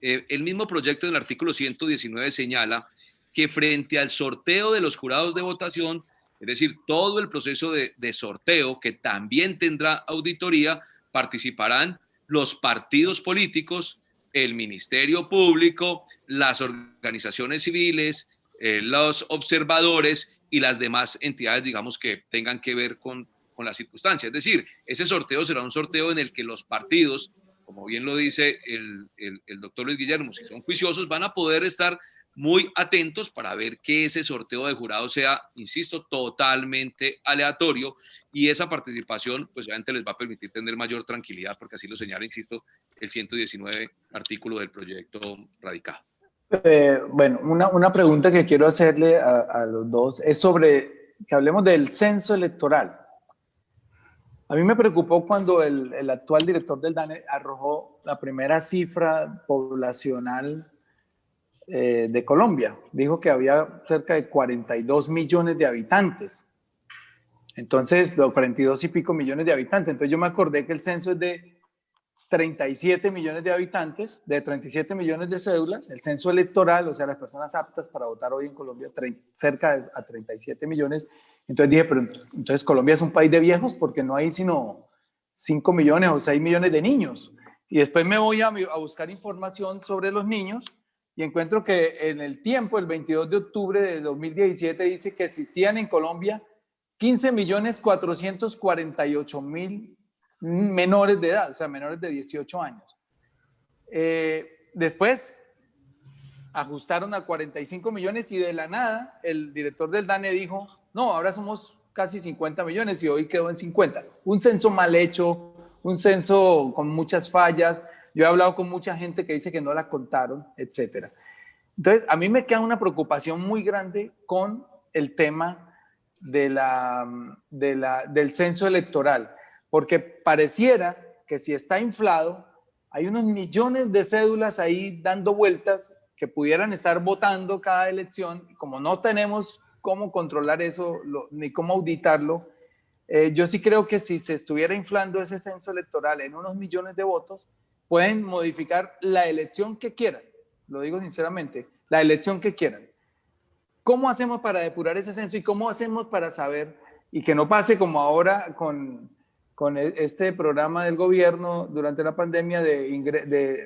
El mismo proyecto en el artículo 119 señala que frente al sorteo de los jurados de votación, es decir, todo el proceso de sorteo que también tendrá auditoría, participarán los partidos políticos, el Ministerio Público, las organizaciones civiles, los observadores y las demás entidades, digamos, que tengan que ver con la circunstancia. Es decir, ese sorteo será un sorteo en el que los partidos, como bien lo dice el doctor Luis Guillermo, si son juiciosos, van a poder estar muy atentos para ver que ese sorteo de jurados sea, insisto, totalmente aleatorio, y esa participación pues obviamente les va a permitir tener mayor tranquilidad, porque así lo señala, insisto, el 119 artículo del proyecto radicado. Bueno, una pregunta que quiero hacerle a los dos es sobre que hablemos del censo electoral. A mí me preocupó cuando el actual director del DANE arrojó la primera cifra poblacional de Colombia. Dijo que había cerca de 42 millones de habitantes. Entonces, los 42 y pico millones de habitantes. Entonces yo me acordé que el censo es de 37 millones de habitantes, de 37 millones de cédulas, el censo electoral, o sea, las personas aptas para votar hoy en Colombia, cerca de a 37 millones. Entonces dije, pero entonces Colombia es un país de viejos porque no hay sino 5 millones o 6 millones de niños. Y después me voy a buscar información sobre los niños y encuentro que en el tiempo, el 22 de octubre de 2017, dice que existían en Colombia 15.448.000 menores de edad, o sea, menores de 18 años. Después ajustaron a 45 millones y de la nada el director del DANE dijo, no, ahora somos casi 50 millones y hoy quedó en 50. Un censo mal hecho, un censo con muchas fallas. Yo he hablado con mucha gente que dice que no la contaron, etcétera. Entonces, a mí me queda una preocupación muy grande con el tema del censo electoral, porque pareciera que si está inflado, hay unos millones de cédulas ahí dando vueltas que pudieran estar votando cada elección. Como no tenemos cómo controlar eso ni cómo auditarlo, yo sí creo que si se estuviera inflando ese censo electoral en unos millones de votos, pueden modificar la elección que quieran. Lo digo sinceramente, la elección que quieran. ¿Cómo hacemos para depurar ese censo y cómo hacemos para saber y que no pase como ahora con este programa del gobierno durante la pandemia de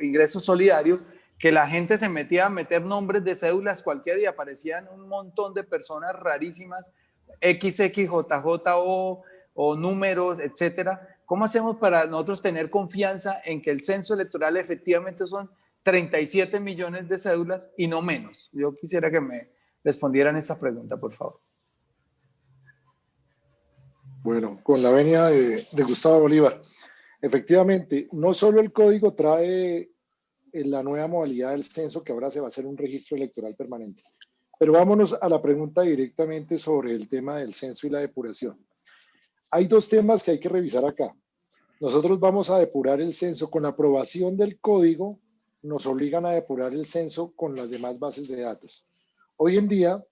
ingreso solidario, que la gente se metía a meter nombres de cédulas cualquiera y aparecían un montón de personas rarísimas, XXJJO o números, etcétera? ¿Cómo hacemos para nosotros tener confianza en que el censo electoral efectivamente son 37 millones de cédulas y no menos? Yo quisiera que me respondieran esta pregunta, por favor. Bueno, con la venia de Gustavo Bolívar. Efectivamente, no solo el código trae la nueva modalidad del censo, que ahora se va a hacer un registro electoral permanente. Pero vámonos a la pregunta directamente sobre el tema del censo y la depuración. Hay dos temas que hay que revisar acá. Nosotros vamos a depurar el censo con la aprobación del código, nos obligan a depurar el censo con las demás bases de datos. Hoy en día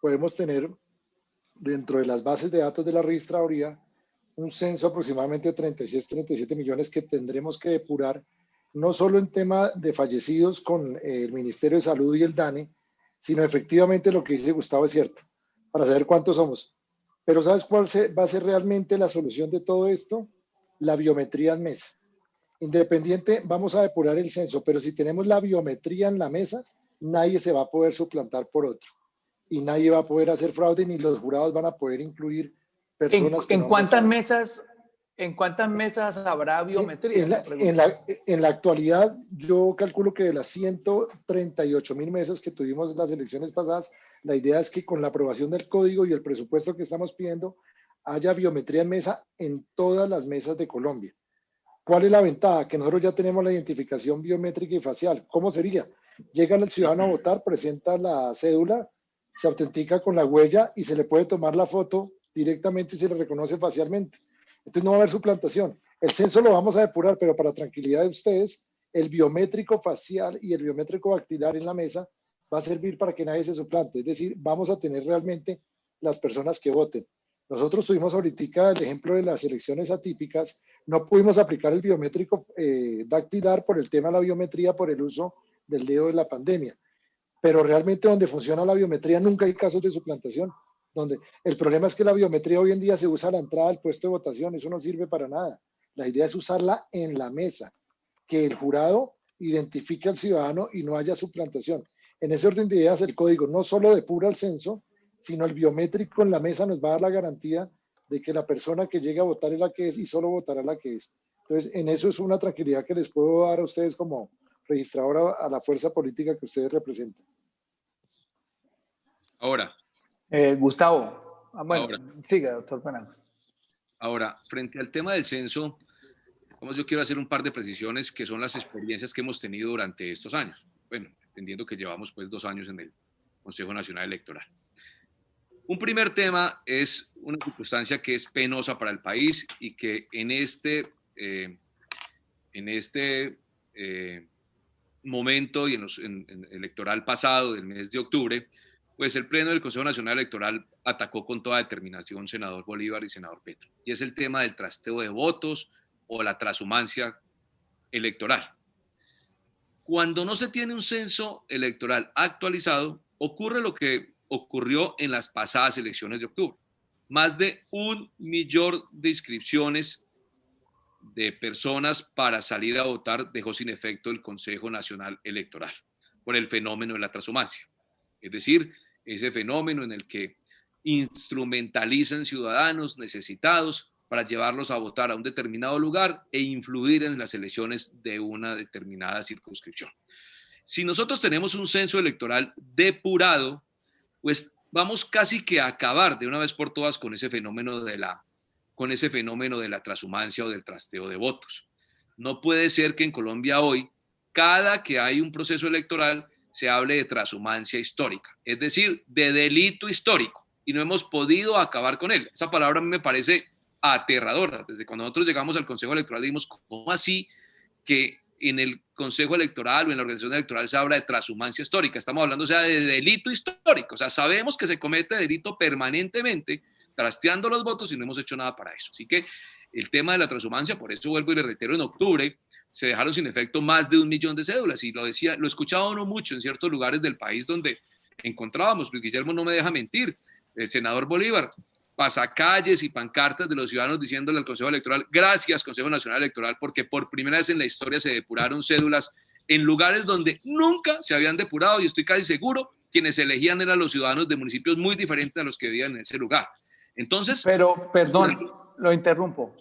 podemos tener dentro de las bases de datos de la registraduría un censo aproximadamente de 37 millones que tendremos que depurar, no solo en tema de fallecidos con el Ministerio de Salud y el DANE, sino efectivamente lo que dice Gustavo es cierto, para saber cuántos somos. Pero ¿sabes cuál va a ser realmente la solución de todo esto? La biometría en mesa. Independiente, vamos a depurar el censo, pero si tenemos la biometría en la mesa, nadie se va a poder suplantar por otro. Y nadie va a poder hacer fraude, ni los jurados van a poder incluir personas que ¿En cuántas mesas habrá biometría? En la actualidad, yo calculo que de las 138.000 mesas que tuvimos en las elecciones pasadas, la idea es que con la aprobación del código y el presupuesto que estamos pidiendo, haya biometría en mesa en todas las mesas de Colombia. ¿Cuál es la ventaja? Que nosotros ya tenemos la identificación biométrica y facial. ¿Cómo sería? Llega el ciudadano a votar, presenta la cédula, se autentica con la huella y se le puede tomar la foto directamente y se le reconoce facialmente. Entonces no va a haber suplantación. El censo lo vamos a depurar, pero para tranquilidad de ustedes, el biométrico facial y el biométrico dactilar en la mesa va a servir para que nadie se suplante. Es decir, vamos a tener realmente las personas que voten. Nosotros tuvimos ahorita el ejemplo de las elecciones atípicas. No pudimos aplicar el biométrico dactilar por el tema de la biometría, por el uso del dedo de la pandemia. Pero realmente donde funciona la biometría nunca hay casos de suplantación. Donde el problema es que la biometría hoy en día se usa a la entrada del puesto de votación. Eso no sirve para nada. La idea es usarla en la mesa, que el jurado identifique al ciudadano y no haya suplantación. En ese orden de ideas, el código no solo depura el censo, sino el biométrico en la mesa nos va a dar la garantía de que la persona que llegue a votar es la que es y solo votará la que es. Entonces, en eso es una tranquilidad que les puedo dar a ustedes como registradora a la fuerza política que ustedes representan. Ahora. Gustavo. Bueno, siga, doctor Penagos. Ahora, frente al tema del censo, yo quiero hacer un par de precisiones que son las experiencias que hemos tenido durante estos años. Bueno, entendiendo que llevamos pues 2 años en el Consejo Nacional Electoral. Un primer tema es una circunstancia que es penosa para el país y que en este momento y en electoral pasado del mes de octubre, pues el Pleno del Consejo Nacional Electoral atacó con toda determinación senador Bolívar y senador Petro. Y es el tema del trasteo de votos o la transhumancia electoral. Cuando no se tiene un censo electoral actualizado, ocurre lo que ocurrió en las pasadas elecciones de octubre. Más de 1 millón de inscripciones de personas para salir a votar dejó sin efecto el Consejo Nacional Electoral por el fenómeno de la transhumancia. Es decir, ese fenómeno en el que instrumentalizan ciudadanos necesitados para llevarlos a votar a un determinado lugar e influir en las elecciones de una determinada circunscripción. Si nosotros tenemos un censo electoral depurado, pues vamos casi que a acabar de una vez por todas con ese fenómeno de la transhumancia o del trasteo de votos. No puede ser que en Colombia hoy, cada que hay un proceso electoral, se hable de transhumancia histórica, es decir, de delito histórico, y no hemos podido acabar con él. Esa palabra a mí me parece aterradora. Desde cuando nosotros llegamos al Consejo Electoral dijimos, ¿cómo así que en el Consejo Electoral o en la organización electoral se habla de transhumancia histórica? Estamos hablando, o sea, de delito histórico. O sea, sabemos que se comete delito permanentemente trasteando los votos y no hemos hecho nada para eso. Así que el tema de la transhumancia, por eso vuelvo y le reitero, en octubre se dejaron sin efecto más de 1 millón de cédulas, y lo escuchaba uno mucho en ciertos lugares del país donde encontrábamos, pues Guillermo no me deja mentir, el senador Bolívar, pasacalles y pancartas de los ciudadanos diciéndole al Consejo Electoral, gracias Consejo Nacional Electoral, porque por primera vez en la historia se depuraron cédulas en lugares donde nunca se habían depurado, y estoy casi seguro quienes elegían eran los ciudadanos de municipios muy diferentes a los que vivían en ese lugar. Entonces, pero, perdón, lo interrumpo.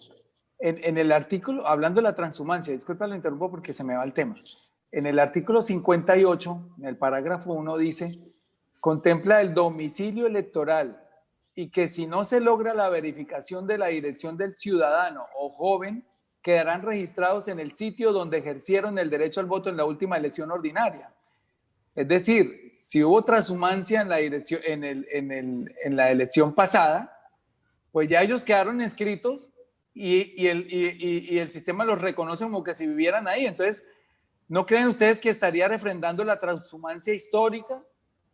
En el artículo, hablando de la transhumancia, disculpa, lo interrumpo porque se me va el tema. En el artículo 58, en el parágrafo 1 dice, contempla el domicilio electoral y que si no se logra la verificación de la dirección del ciudadano o joven, quedarán registrados en el sitio donde ejercieron el derecho al voto en la última elección ordinaria. Es decir, si hubo transhumancia en la, dirección, en la elección pasada, pues ya ellos quedaron inscritos y el sistema los reconoce como que si vivieran ahí. Entonces, ¿no creen ustedes que estaría refrendando la transhumancia histórica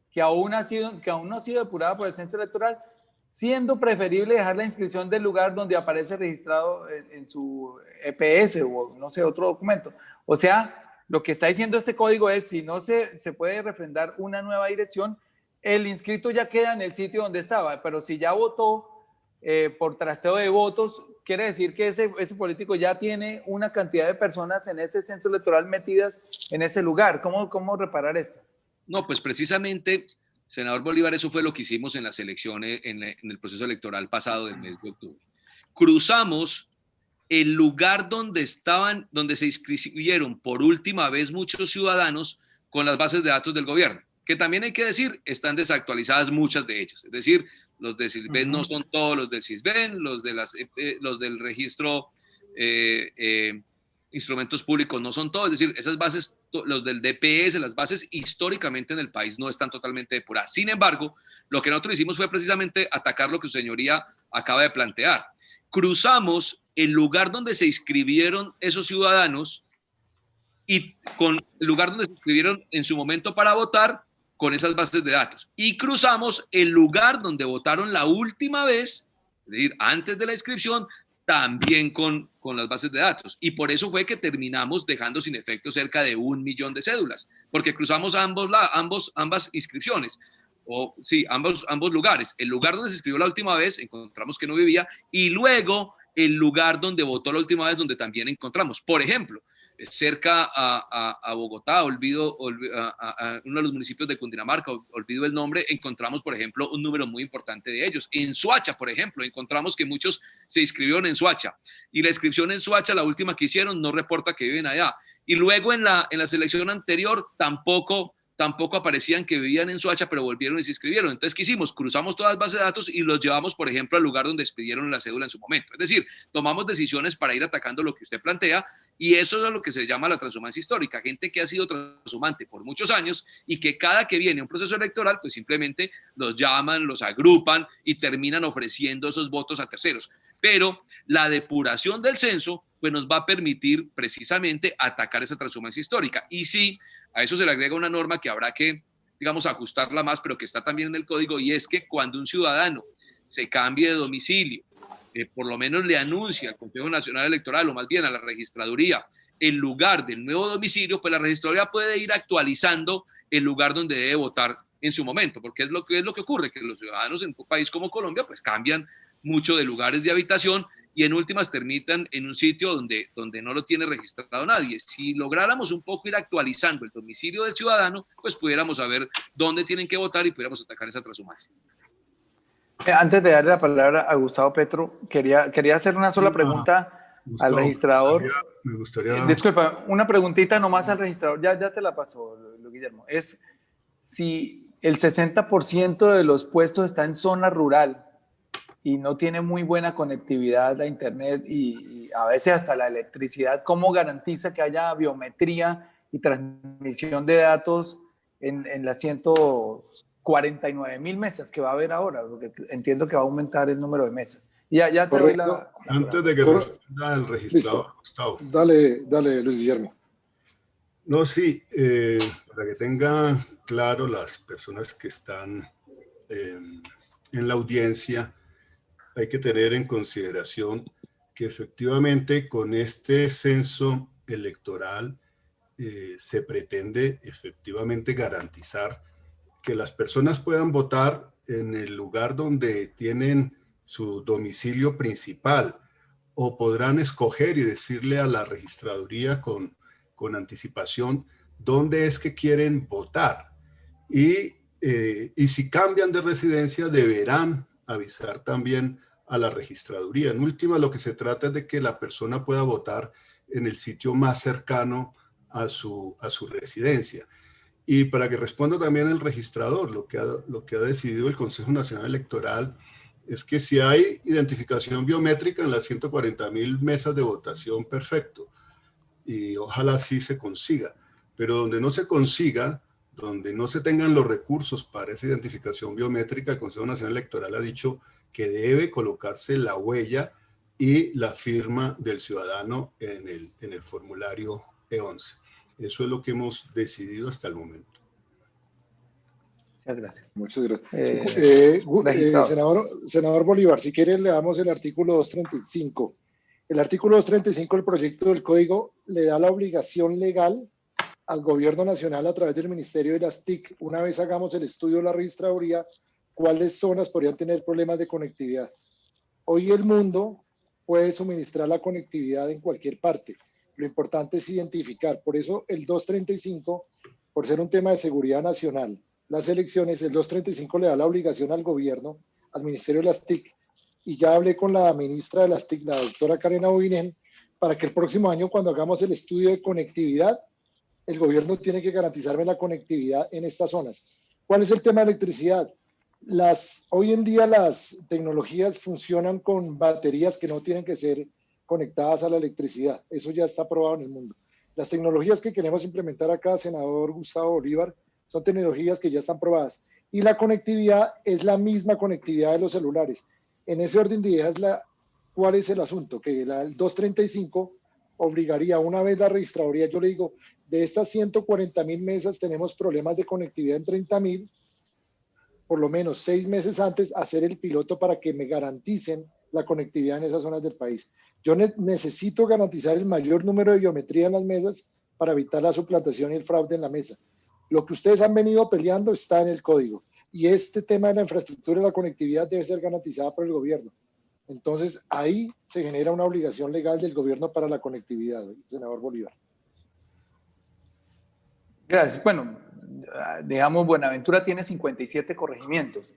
que aún no ha sido depurada por el censo electoral, siendo preferible dejar la inscripción del lugar donde aparece registrado en su EPS o no sé, otro documento? O sea, lo que está diciendo este código es, si no se puede refrendar una nueva dirección, el inscrito ya queda en el sitio donde estaba, pero si ya votó por trasteo de votos, quiere decir que ese político ya tiene una cantidad de personas en ese censo electoral metidas en ese lugar. ¿Cómo reparar esto? No, pues precisamente, senador Bolívar, eso fue lo que hicimos en las elecciones, en el proceso electoral pasado del mes de octubre. Cruzamos el lugar donde se inscribieron por última vez muchos ciudadanos con las bases de datos del gobierno, que también hay que decir, están desactualizadas muchas de ellas. Es decir, los de Sisbén no son todos los del Sisbén, los del registro instrumentos públicos no son todos. Es decir, esas bases, los del DPS, las bases históricamente en el país no están totalmente depuradas. Sin embargo, lo que nosotros hicimos fue precisamente atacar lo que su señoría acaba de plantear. Cruzamos el lugar donde se inscribieron esos ciudadanos y con el lugar donde se inscribieron en su momento para votar con esas bases de datos. Y cruzamos el lugar donde votaron la última vez, es decir, antes de la inscripción, también con las bases de datos. Y por eso fue que terminamos dejando sin efecto cerca de 1 millón de cédulas, porque cruzamos ambas inscripciones. Ambos lugares. El lugar donde se inscribió la última vez, encontramos que no vivía, y luego el lugar donde votó la última vez, donde también encontramos. Por ejemplo, cerca a Bogotá, olvido a uno de los municipios de Cundinamarca, olvido el nombre, encontramos, por ejemplo, un número muy importante de ellos. En Soacha, por ejemplo, encontramos que muchos se inscribieron en Soacha, y la inscripción en Soacha, la última que hicieron, no reporta que viven allá. Y luego en la selección anterior tampoco tampoco aparecían que vivían en Soacha, pero volvieron y se inscribieron. Entonces, ¿qué hicimos? Cruzamos todas las bases de datos y los llevamos, por ejemplo, al lugar donde expidieron la cédula en su momento. Es decir, tomamos decisiones para ir atacando lo que usted plantea, y eso es lo que se llama la transhumancia histórica. Gente que ha sido transhumante por muchos años y que cada que viene un proceso electoral, pues simplemente los llaman, los agrupan y terminan ofreciendo esos votos a terceros. Pero la depuración del censo pues nos va a permitir precisamente atacar esa transhumancia histórica. Y sí, a eso se le agrega una norma que habrá que, digamos, ajustarla más, pero que está también en el código, y es que cuando un ciudadano se cambie de domicilio, por lo menos le anuncia al Consejo Nacional Electoral, o más bien a la registraduría, el lugar del nuevo domicilio, pues la registraduría puede ir actualizando el lugar donde debe votar en su momento, porque es lo que ocurre, que los ciudadanos en un país como Colombia pues cambian mucho de lugares de habitación y en últimas terminan en un sitio donde no lo tiene registrado nadie. Si lográramos un poco ir actualizando el domicilio del ciudadano, pues pudiéramos saber dónde tienen que votar y pudiéramos atacar esa transhumancia. Antes de darle la palabra a Gustavo Petro, quería hacer una sola pregunta Gustavo, al registrador. Me gustaría... Disculpa, una preguntita nomás al registrador, ya te la paso, Guillermo. Es si el 60% de los puestos está en zona rural y no tiene muy buena conectividad a internet y a veces hasta la electricidad, ¿cómo garantiza que haya biometría y transmisión de datos en las 149.000 mesas que va a haber ahora? Porque entiendo que va a aumentar el número de mesas. Ya te doy la Antes de que responda el registrador, Gustavo. Dale, Luis Guillermo. No, sí, para que tengan claro las personas que están en la audiencia, hay que tener en consideración que efectivamente con este censo electoral se pretende efectivamente garantizar que las personas puedan votar en el lugar donde tienen su domicilio principal, o podrán escoger y decirle a la registraduría con anticipación dónde es que quieren votar. Y si cambian de residencia, deberán avisar también a la registraduría. En última, lo que se trata es de que la persona pueda votar en el sitio más cercano a su residencia. Y para que responda también el registrador, lo que ha decidido el Consejo Nacional Electoral es que si hay identificación biométrica en las 140.000 mesas de votación, perfecto. Y ojalá sí se consiga. Pero donde no se consiga, donde no se tengan los recursos para esa identificación biométrica, el Consejo Nacional Electoral ha dicho que debe colocarse la huella y la firma del ciudadano en el formulario E11. Eso es lo que hemos decidido hasta el momento. Muchas gracias. Muchas gracias. Senador Bolívar, si quiere le damos el artículo 235. El artículo 235 del proyecto del código le da la obligación legal al gobierno nacional a través del Ministerio de las TIC, una vez hagamos el estudio de la registraduría, cuáles zonas podrían tener problemas de conectividad. Hoy el mundo puede suministrar la conectividad en cualquier parte. Lo importante es identificar. Por eso el 235, por ser un tema de seguridad nacional, las elecciones, el 235 le da la obligación al gobierno, al Ministerio de las TIC, y ya hablé con la ministra de las TIC, la doctora Karen Aubinen, para que el próximo año, cuando hagamos el estudio de conectividad, el gobierno tiene que garantizarme la conectividad en estas zonas. ¿Cuál es el tema de electricidad? Hoy en día las tecnologías funcionan con baterías que no tienen que ser conectadas a la electricidad. Eso ya está probado en el mundo. Las tecnologías que queremos implementar acá, senador Gustavo Bolívar, son tecnologías que ya están probadas. Y la conectividad es la misma conectividad de los celulares. En ese orden de ideas, ¿cuál es el asunto? Que el 235 obligaría, una vez la registraduría, yo le digo, de estas 140.000 mesas tenemos problemas de conectividad en 30.000, por lo menos 6 meses antes, hacer el piloto para que me garanticen la conectividad en esas zonas del país. Yo necesito garantizar el mayor número de biometría en las mesas para evitar la suplantación y el fraude en la mesa. Lo que ustedes han venido peleando está en el código. Y este tema de la infraestructura y la conectividad debe ser garantizada por el gobierno. Entonces, ahí se genera una obligación legal del gobierno para la conectividad, senador Bolívar. Gracias. Bueno, digamos, Buenaventura tiene 57 corregimientos.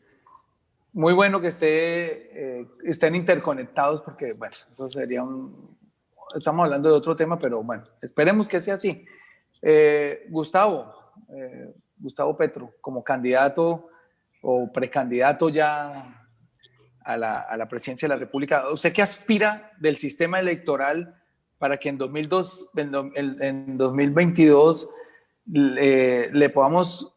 Muy bueno que estén interconectados porque, bueno, eso sería estamos hablando de otro tema, pero bueno, esperemos que sea así. Gustavo, Gustavo Petro, como candidato o precandidato ya a la presidencia de la República. ¿Usted qué aspira del sistema electoral para que en 2022 le podamos,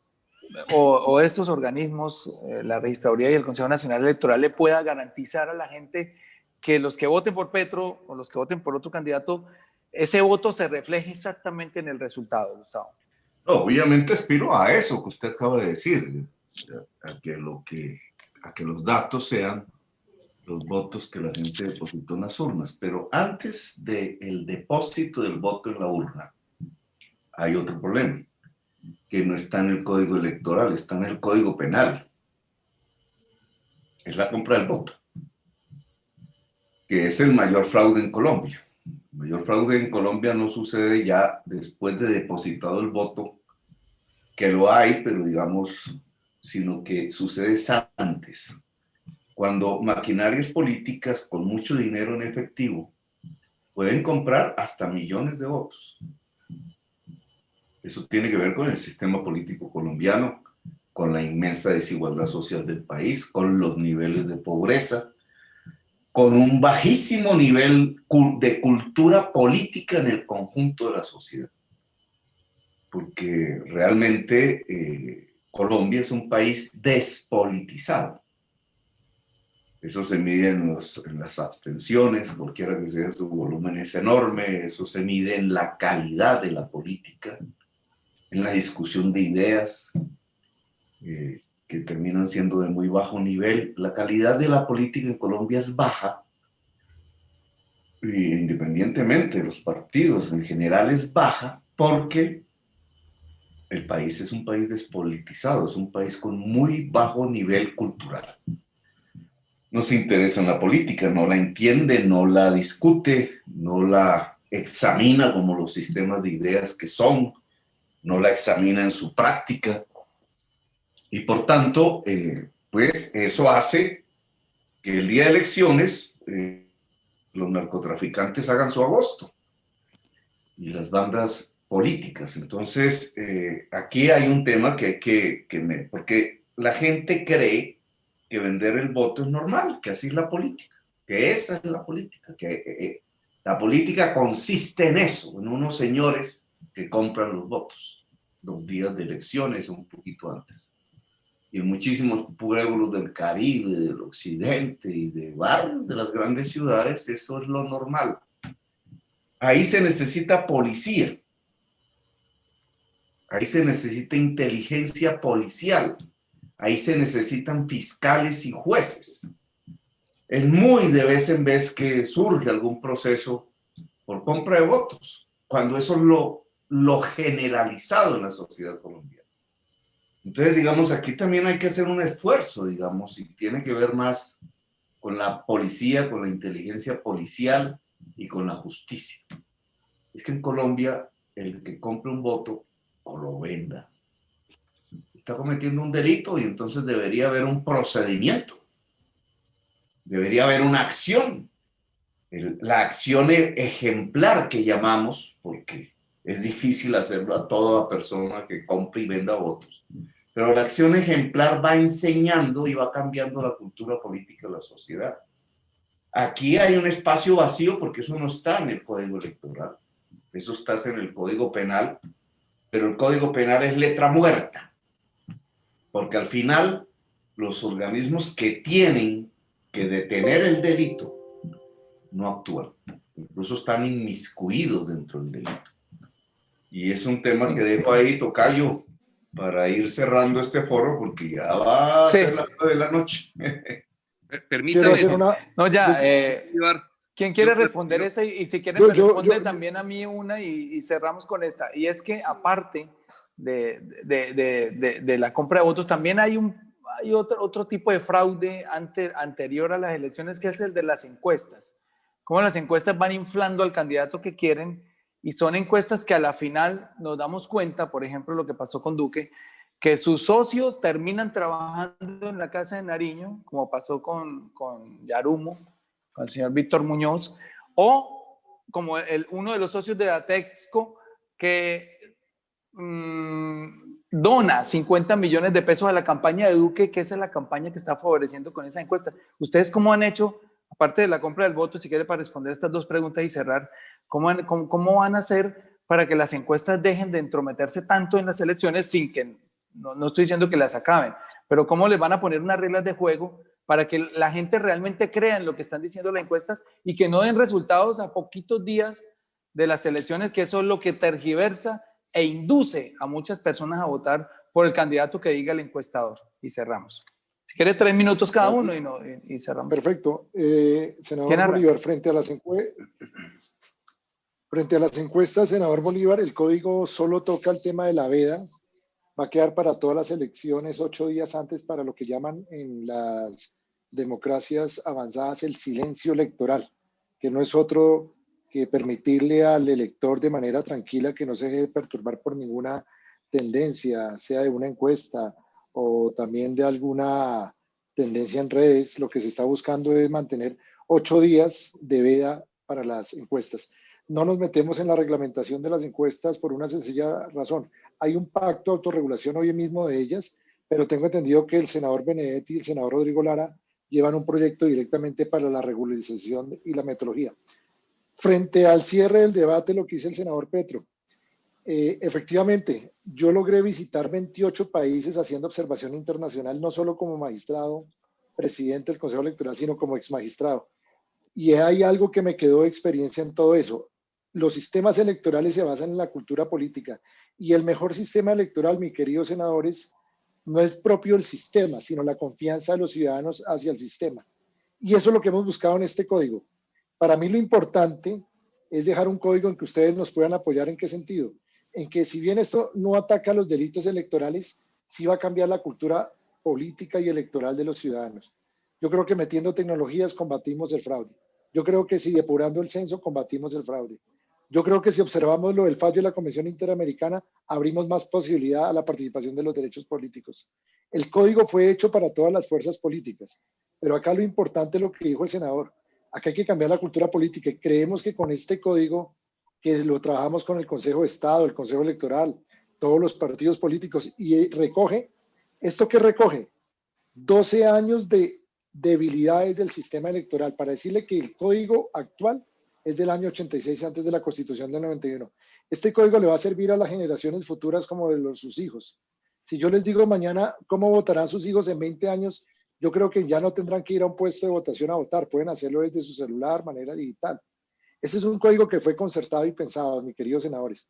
o estos organismos, la Registraduría y el Consejo Nacional Electoral, le pueda garantizar a la gente que los que voten por Petro o los que voten por otro candidato, ese voto se refleje exactamente en el resultado, Gustavo? No, obviamente aspiro a eso que usted acaba de decir, a que los datos sean los votos que la gente depositó en las urnas. Pero antes del depósito del voto en la urna, hay otro problema, que no está en el Código Electoral, está en el Código Penal. Es la compra del voto, que es el mayor fraude en Colombia. El mayor fraude en Colombia no sucede ya después de depositado el voto, que lo hay, pero digamos, sino que sucede antes. Cuando maquinarias políticas con mucho dinero en efectivo pueden comprar hasta millones de votos. Eso tiene que ver con el sistema político colombiano, con la inmensa desigualdad social del país, con los niveles de pobreza, con un bajísimo nivel de cultura política en el conjunto de la sociedad. Porque realmente Colombia es un país despolitizado. Eso se mide en las abstenciones, cualquiera que sea su volumen es enorme. Eso se mide en la calidad de la política, en la discusión de ideas, que terminan siendo de muy bajo nivel. La calidad de la política en Colombia es baja, y independientemente de los partidos, en general es baja, porque el país es un país despolitizado, es un país con muy bajo nivel cultural. No se interesa en la política, no la entiende, no la discute, no la examina como los sistemas de ideas que son, no la examina en su práctica. Y por tanto, pues eso hace que el día de elecciones los narcotraficantes hagan su agosto y las bandas políticas. Entonces, aquí hay un tema que hay porque la gente cree que vender el voto es normal, que así es la política, que esa es la política, que la política consiste en eso, en unos señores que compran los votos los días de elecciones o un poquito antes. Y en muchísimos pueblos del Caribe, del occidente y de barrios de las grandes ciudades, eso es lo normal. Ahí se necesita policía, ahí se necesita inteligencia policial, ahí se necesitan fiscales y jueces. Es muy de vez en vez que surge algún proceso por compra de votos, cuando eso es lo generalizado en la sociedad colombiana. Entonces, digamos, aquí también hay que hacer un esfuerzo, digamos, y tiene que ver más con la policía, con la inteligencia policial y con la justicia. Es que en Colombia, el que compre un voto o lo venda está cometiendo un delito, y entonces debería haber un procedimiento, debería haber una acción, la acción ejemplar que llamamos, porque es difícil hacerlo a toda persona que compre y venda votos, pero la acción ejemplar va enseñando y va cambiando la cultura política de la sociedad. Aquí hay un espacio vacío porque eso no está en el Código Electoral, eso está en el Código Penal, pero el Código Penal es letra muerta, porque al final los organismos que tienen que detener el delito no actúan, incluso están inmiscuidos dentro del delito. Y es un tema que dejo ahí, tocayo, para ir cerrando este foro, porque ya va a ser las 9 de la noche. Permítame. No, ya. ¿Quién quiere responder esta? Y si quieren, me responde también a mí una y cerramos con esta. Y es que aparte de la compra de votos, también hay otro tipo de fraude anterior a las elecciones, que es el de las encuestas. Cómo las encuestas van inflando al candidato que quieren, y son encuestas que a la final nos damos cuenta, por ejemplo, lo que pasó con Duque, que sus socios terminan trabajando en la Casa de Nariño, como pasó con Yarumo, con el señor Víctor Muñoz, o como uno de los socios de Datexco, que 2 dona 50 millones de pesos a la campaña de Duque, que esa es la campaña que está favoreciendo con esa encuesta. ¿Ustedes cómo han hecho, aparte de la compra del voto, si quiere para responder estas dos preguntas y cerrar, cómo van a hacer para que las encuestas dejen de entrometerse tanto en las elecciones sin que, no estoy diciendo que las acaben, pero cómo les van a poner unas reglas de juego para que la gente realmente crea en lo que están diciendo las encuestas y que no den resultados a poquitos días de las elecciones, que eso es lo que tergiversa e induce a muchas personas a votar por el candidato que diga el encuestador? Y cerramos. Si quiere 3 minutos cada uno y cerramos. Perfecto. Senador Bolívar, frente a las encuestas, senador Bolívar, el código solo toca el tema de la veda. Va a quedar para todas las elecciones 8 días antes para lo que llaman en las democracias avanzadas el silencio electoral, que no es otro que permitirle al elector de manera tranquila que no se deje perturbar por ninguna tendencia, sea de una encuesta o también de alguna tendencia en redes. Lo que se está buscando es mantener 8 días de veda para las encuestas. No nos metemos en la reglamentación de las encuestas por una sencilla razón. Hay un pacto de autorregulación hoy mismo de ellas, pero tengo entendido que el senador Benedetti y el senador Rodrigo Lara llevan un proyecto directamente para la regularización y la metodología. Frente al cierre del debate, lo que dice el senador Petro, efectivamente, yo logré visitar 28 países haciendo observación internacional, no solo como magistrado, presidente del Consejo Electoral, sino como exmagistrado. Y hay algo que me quedó de experiencia en todo eso. Los sistemas electorales se basan en la cultura política y el mejor sistema electoral, mis queridos senadores, no es propio el sistema, sino la confianza de los ciudadanos hacia el sistema. Y eso es lo que hemos buscado en este código. Para mí lo importante es dejar un código en que ustedes nos puedan apoyar. ¿En qué sentido? En que si bien esto no ataca los delitos electorales, sí va a cambiar la cultura política y electoral de los ciudadanos. Yo creo que metiendo tecnologías combatimos el fraude. Yo creo que si depurando el censo combatimos el fraude. Yo creo que si observamos lo del fallo de la Convención Interamericana, abrimos más posibilidad a la participación de los derechos políticos. El código fue hecho para todas las fuerzas políticas, pero acá lo importante es lo que dijo el senador. Acá hay que cambiar la cultura política y creemos que con este código, que lo trabajamos con el Consejo de Estado, el Consejo Electoral, todos los partidos políticos, y recoge, ¿esto qué recoge? 12 años de debilidades del sistema electoral, para decirle que el código actual es del año 86, antes de la Constitución del 91. Este código le va a servir a las generaciones futuras como de sus hijos. Si yo les digo mañana cómo votarán sus hijos en 20 años, yo creo que ya no tendrán que ir a un puesto de votación a votar, pueden hacerlo desde su celular, manera digital. Ese es un código que fue concertado y pensado, mis queridos senadores.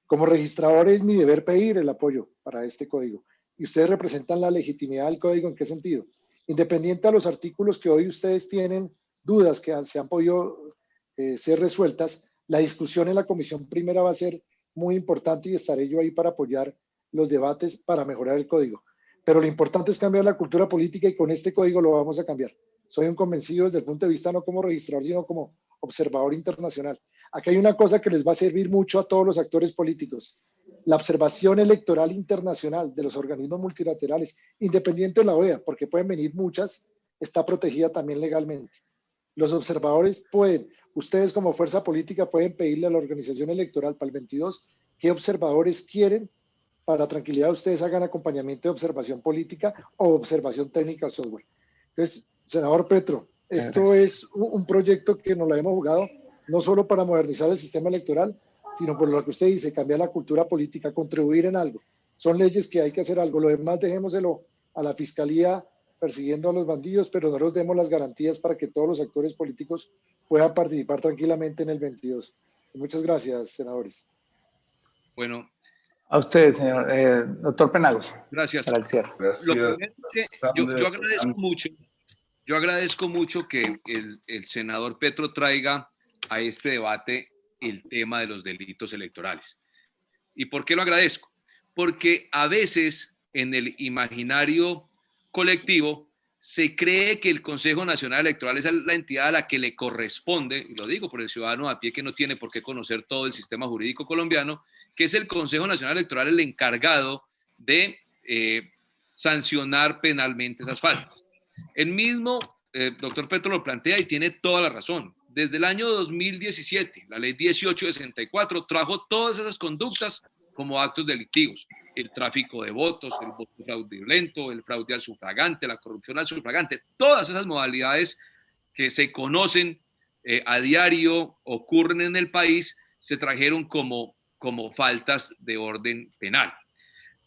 Como registrador es mi deber pedir el apoyo para este código. Y ustedes representan la legitimidad del código. ¿En qué sentido? Independiente a los artículos que hoy ustedes tienen dudas que se han podido ser resueltas, la discusión en la comisión primera va a ser muy importante y estaré yo ahí para apoyar los debates para mejorar el código. Pero lo importante es cambiar la cultura política y con este código lo vamos a cambiar. Soy un convencido desde el punto de vista no como registrador, sino como observador internacional. Aquí hay una cosa que les va a servir mucho a todos los actores políticos. La observación electoral internacional de los organismos multilaterales, independiente de la OEA, porque pueden venir muchas, está protegida también legalmente. Los observadores pueden, ustedes como fuerza política pueden pedirle a la organización electoral para el 22 qué observadores quieren. Para tranquilidad de ustedes hagan acompañamiento de observación política o observación técnica o software. Entonces, senador Petro, esto es un proyecto que nos lo hemos jugado no solo para modernizar el sistema electoral, sino por lo que usted dice, cambiar la cultura política, contribuir en algo. Son leyes que hay que hacer algo. Lo demás dejémoselo a la fiscalía persiguiendo a los bandidos, pero no nos demos las garantías para que todos los actores políticos puedan participar tranquilamente en el 22. Muchas gracias, senadores. Bueno. A usted, señor doctor Penagos. Gracias. Para el cierre. Gracias. Yo agradezco mucho que el senador Petro traiga a este debate el tema de los delitos electorales. ¿Y por qué lo agradezco? Porque a veces en el imaginario colectivo se cree que el Consejo Nacional Electoral es la entidad a la que le corresponde, y lo digo por el ciudadano a pie que no tiene por qué conocer todo el sistema jurídico colombiano, que es el Consejo Nacional Electoral el encargado de sancionar penalmente esas faltas. El mismo doctor Petro lo plantea y tiene toda la razón. Desde el año 2017, la ley 1864 trajo todas esas conductas como actos delictivos. el tráfico de votos, el voto fraudulento, el fraude al sufragante, la corrupción al sufragante, todas esas modalidades que se conocen a diario, ocurren en el país, se trajeron como faltas de orden penal.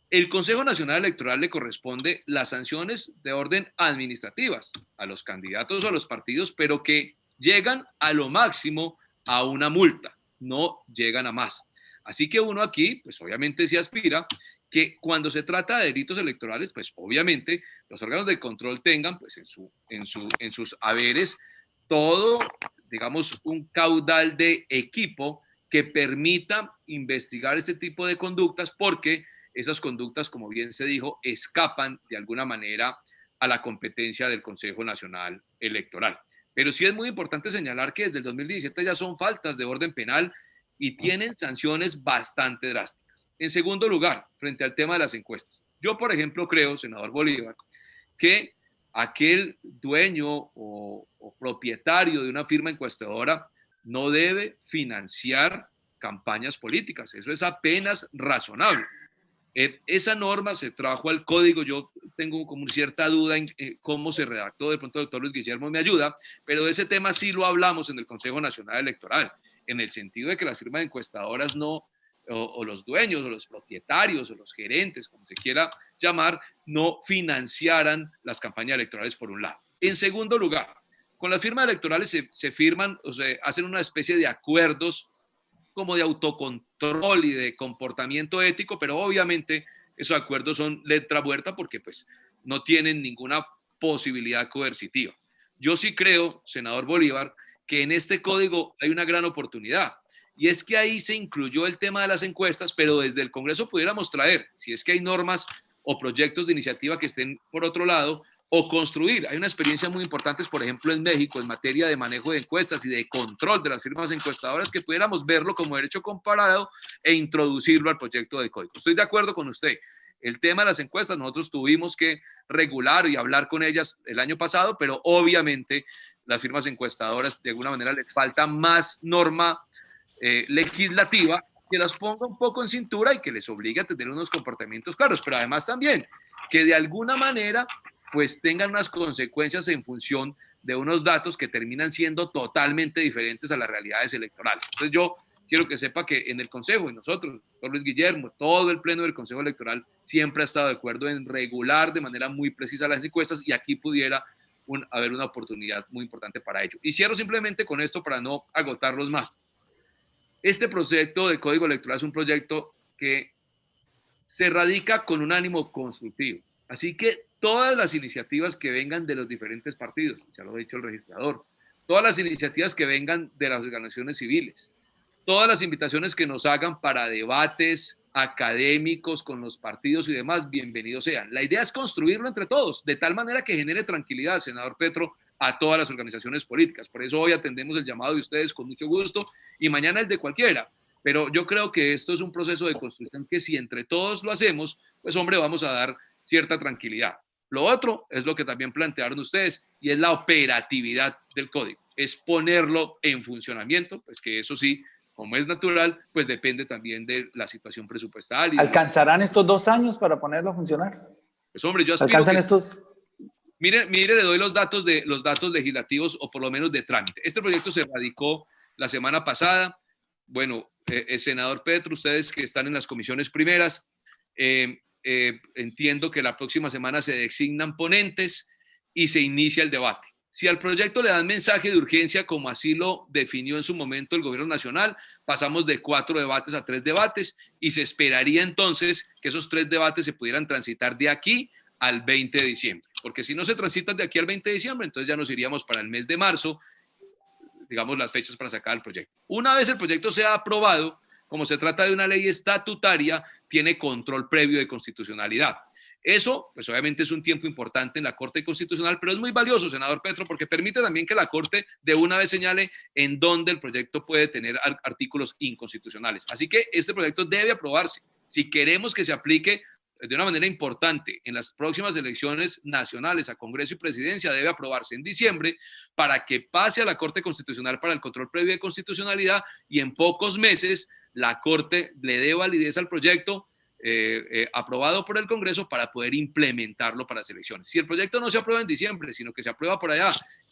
El Consejo Nacional Electoral le corresponde las sanciones de orden administrativas a los candidatos o a los partidos, pero que llegan a lo máximo a una multa, no llegan a más. Así que uno aquí, pues obviamente se aspira que cuando se trata de delitos electorales, pues obviamente los órganos de control tengan pues en sus haberes todo, digamos, un caudal de equipo que permita investigar este tipo de conductas, porque esas conductas, como bien se dijo, escapan de alguna manera a la competencia del Consejo Nacional Electoral. Pero sí es muy importante señalar que desde el 2017 ya son faltas de orden penal y tienen sanciones bastante drásticas. En segundo lugar, frente al tema de las encuestas, yo, por ejemplo, creo, senador Bolívar, que aquel dueño o propietario de una firma encuestadora no debe financiar campañas políticas. Eso es apenas razonable. Esa norma se trajo al código. Yo tengo como cierta duda en cómo se redactó. De pronto el doctor Luis Guillermo me ayuda, pero de ese tema sí lo hablamos en el Consejo Nacional Electoral, en el sentido de que las firmas encuestadoras no, o los dueños, o los propietarios, o los gerentes, como se quiera llamar, no financiaran las campañas electorales, por un lado. En segundo lugar, con las firmas electorales se firman, o se hacen una especie de acuerdos como de autocontrol y de comportamiento ético, pero obviamente esos acuerdos son letra muerta porque pues no tienen ninguna posibilidad coercitiva. Yo sí creo, senador Bolívar, que en este código hay una gran oportunidad, y es que ahí se incluyó el tema de las encuestas, pero desde el Congreso pudiéramos traer, si es que hay normas o proyectos de iniciativa que estén por otro lado, o construir. Hay una experiencia muy importante, por ejemplo, en México, en materia de manejo de encuestas y de control de las firmas encuestadoras, que pudiéramos verlo como derecho comparado e introducirlo al proyecto de código. Estoy de acuerdo con usted. El tema de las encuestas, nosotros tuvimos que regular y hablar con ellas el año pasado, pero obviamente las firmas encuestadoras, de alguna manera, les falta más norma legislativa que las ponga un poco en cintura y que les obligue a tener unos comportamientos claros, pero además también que de alguna manera pues tengan unas consecuencias en función de unos datos que terminan siendo totalmente diferentes a las realidades electorales. Entonces yo quiero que sepa que en el Consejo, y nosotros, doctor Luis Guillermo, todo el pleno del Consejo Electoral siempre ha estado de acuerdo en regular de manera muy precisa las encuestas, y aquí pudiera haber una oportunidad muy importante para ello. Y cierro simplemente con esto para no agotarlos más. Este proyecto de Código Electoral es un proyecto que se radica con un ánimo constructivo. Así que todas las iniciativas que vengan de los diferentes partidos, ya lo ha dicho el registrador, todas las iniciativas que vengan de las organizaciones civiles, todas las invitaciones que nos hagan para debates académicos con los partidos y demás, bienvenidos sean. La idea es construirlo entre todos, de tal manera que genere tranquilidad, senador Petro, a todas las organizaciones políticas. Por eso hoy atendemos el llamado de ustedes con mucho gusto y mañana el de cualquiera. Pero yo creo que esto es un proceso de construcción que si entre todos lo hacemos, pues hombre, vamos a dar cierta tranquilidad. Lo otro es lo que también plantearon ustedes, y es la operatividad del código, es ponerlo en funcionamiento, pues que eso sí, como es natural, pues depende también de la situación presupuestaria. ¿Alcanzarán estos 2 años para ponerlo a funcionar? Pues hombre, yo aspiro ¿Alcanzan que, estos? Mire, le doy los datos legislativos, o por lo menos de trámite. Este proyecto se radicó la semana pasada. Bueno, el senador Petro, ustedes que están en las comisiones primeras, entiendo que la próxima semana se designan ponentes y se inicia el debate. Si al proyecto le dan mensaje de urgencia, como así lo definió en su momento el gobierno nacional, pasamos de 4 debates a 3 debates, y se esperaría entonces que esos 3 debates se pudieran transitar de aquí al 20 de diciembre. Porque si no se transitan de aquí al 20 de diciembre, entonces ya nos iríamos para el mes de marzo, digamos, las fechas para sacar el proyecto. Una vez el proyecto sea aprobado, como se trata de una ley estatutaria, tiene control previo de constitucionalidad. Eso, pues obviamente es un tiempo importante en la Corte Constitucional, pero es muy valioso, senador Petro, porque permite también que la Corte de una vez señale en dónde el proyecto puede tener artículos inconstitucionales. Así que este proyecto debe aprobarse. Si queremos que se aplique de una manera importante en las próximas elecciones nacionales a Congreso y Presidencia, debe aprobarse en diciembre para que pase a la Corte Constitucional para el control previo de constitucionalidad, y en pocos meses la Corte le dé validez al proyecto, aprobado por el Congreso para poder implementarlo para las elecciones. Si el proyecto no se aprueba en diciembre, sino que se aprueba por allá,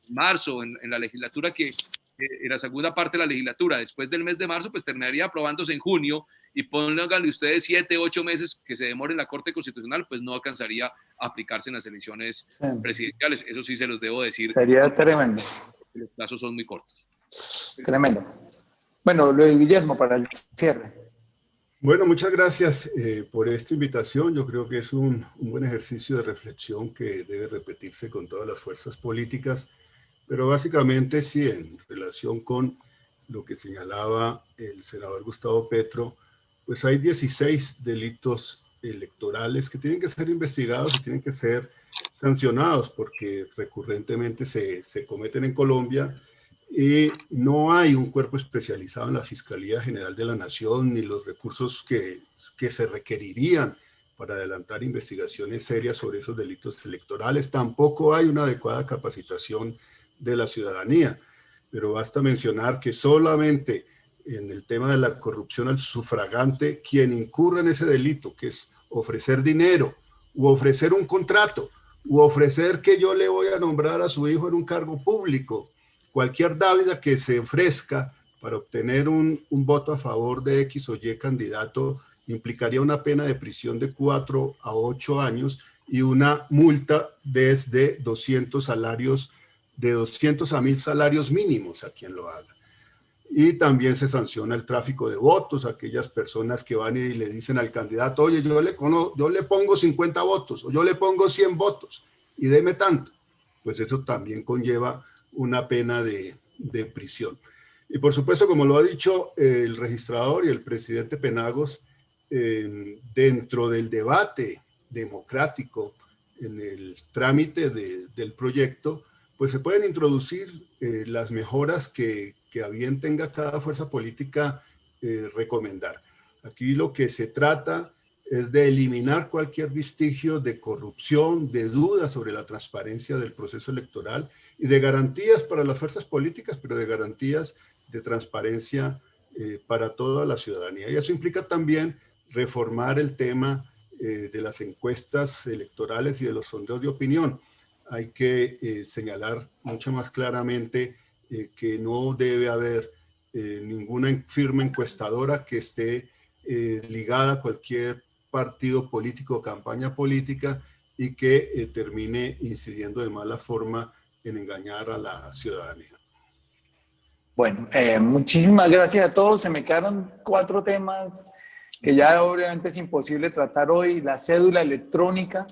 en marzo, en la legislatura en la segunda parte de la legislatura, después del mes de marzo, pues terminaría aprobándose en junio, y pónganle ustedes 7, 8 meses que se demore en la Corte Constitucional, pues no alcanzaría a aplicarse en las elecciones presidenciales. Eso sí se los debo decir. Sería tremendo. Los plazos son muy cortos. Tremendo. Bueno, Luis Guillermo, para el cierre. Bueno, muchas gracias por esta invitación. Yo creo que es un buen ejercicio de reflexión que debe repetirse con todas las fuerzas políticas, pero básicamente sí, en relación con lo que señalaba el senador Gustavo Petro, pues hay 16 delitos electorales que tienen que ser investigados y tienen que ser sancionados porque recurrentemente se cometen en Colombia. Y no hay un cuerpo especializado en la Fiscalía General de la Nación ni los recursos que se requerirían para adelantar investigaciones serias sobre esos delitos electorales. Tampoco hay una adecuada capacitación de la ciudadanía. Pero basta mencionar que solamente en el tema de la corrupción al sufragante, quien incurre en ese delito, que es ofrecer dinero u ofrecer un contrato u ofrecer que yo le voy a nombrar a su hijo en un cargo público, cualquier dávida que se ofrezca para obtener un voto a favor de X o Y candidato implicaría una pena de prisión de 4 a 8 años y una multa desde 200 salarios, de 200 a 1,000 salarios mínimos a quien lo haga. Y también se sanciona el tráfico de votos, aquellas personas que van y le dicen al candidato, oye, yo le pongo 50 votos o yo le pongo 100 votos y deme tanto. Pues eso también conlleva una pena de prisión. Y por supuesto, como lo ha dicho el registrador y el presidente Penagos, dentro del debate democrático en el trámite del proyecto, pues se pueden introducir las mejoras que a bien tenga cada fuerza política recomendar. Aquí lo que se trata es de eliminar cualquier vestigio de corrupción, de dudas sobre la transparencia del proceso electoral y de garantías para las fuerzas políticas, pero de garantías de transparencia para toda la ciudadanía. Y eso implica también reformar el tema de las encuestas electorales y de los sondeos de opinión. Hay que señalar mucho más claramente que no debe haber ninguna firma encuestadora que esté ligada a cualquier partido político o campaña política y que termine incidiendo de mala forma en engañar a la ciudadanía. Bueno, muchísimas gracias a todos. Se me quedaron 4 temas que ya obviamente es imposible tratar hoy. La cédula electrónica.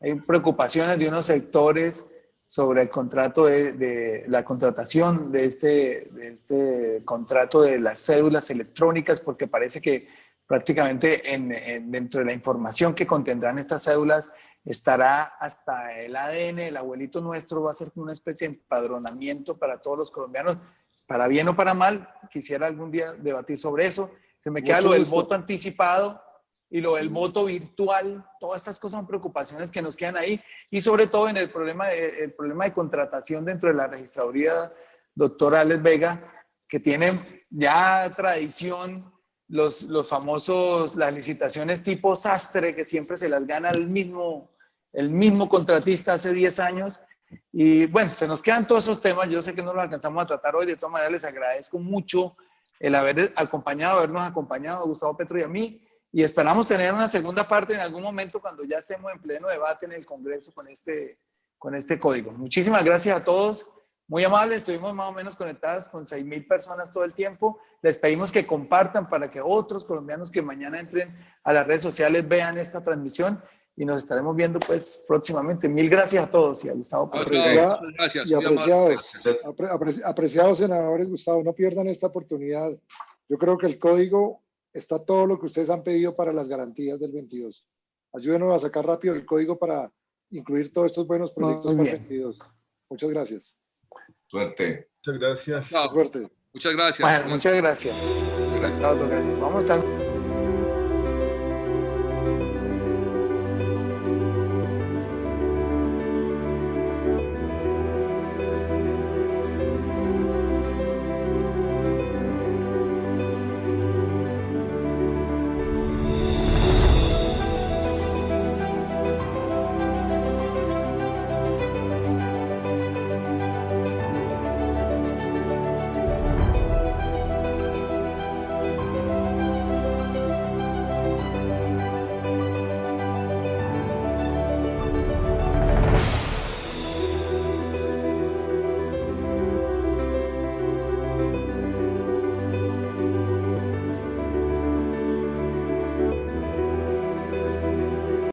Hay preocupaciones de unos sectores sobre el contrato de la contratación de este contrato de las cédulas electrónicas, porque parece que prácticamente dentro de la información que contendrán estas cédulas estará hasta el ADN, el abuelito nuestro, va a ser una especie de empadronamiento para todos los colombianos, para bien o para mal. Quisiera algún día debatir sobre eso. Se me queda lo del voto anticipado y lo del voto virtual. Todas estas cosas son preocupaciones que nos quedan ahí, y sobre todo en el problema de contratación dentro de la registraduría, doctora Alex Vega, que tiene ya tradición los famosos, las licitaciones tipo sastre, que siempre se las gana el mismo contratista hace 10 años. Y bueno, se nos quedan todos esos temas. Yo sé que no los alcanzamos a tratar hoy. De todas maneras, les agradezco mucho el habernos acompañado a Gustavo Petro y a mí, y esperamos tener una segunda parte en algún momento cuando ya estemos en pleno debate en el Congreso con este código. Muchísimas gracias a todos. Muy amables, estuvimos más o menos conectadas con 6,000 personas todo el tiempo. Les pedimos que compartan para que otros colombianos que mañana entren a las redes sociales vean esta transmisión, y nos estaremos viendo pues próximamente. Mil gracias a todos y a Gustavo. Gracias. Y apreciados senadores, Gustavo, no pierdan esta oportunidad. Yo creo que el código está todo lo que ustedes han pedido para las garantías del 22. Ayúdenos a sacar rápido el código para incluir todos estos buenos proyectos para el 22. Muchas gracias. Suerte. Muchas gracias. Suerte. Muchas gracias. Bueno, muchas gracias. Vamos a estar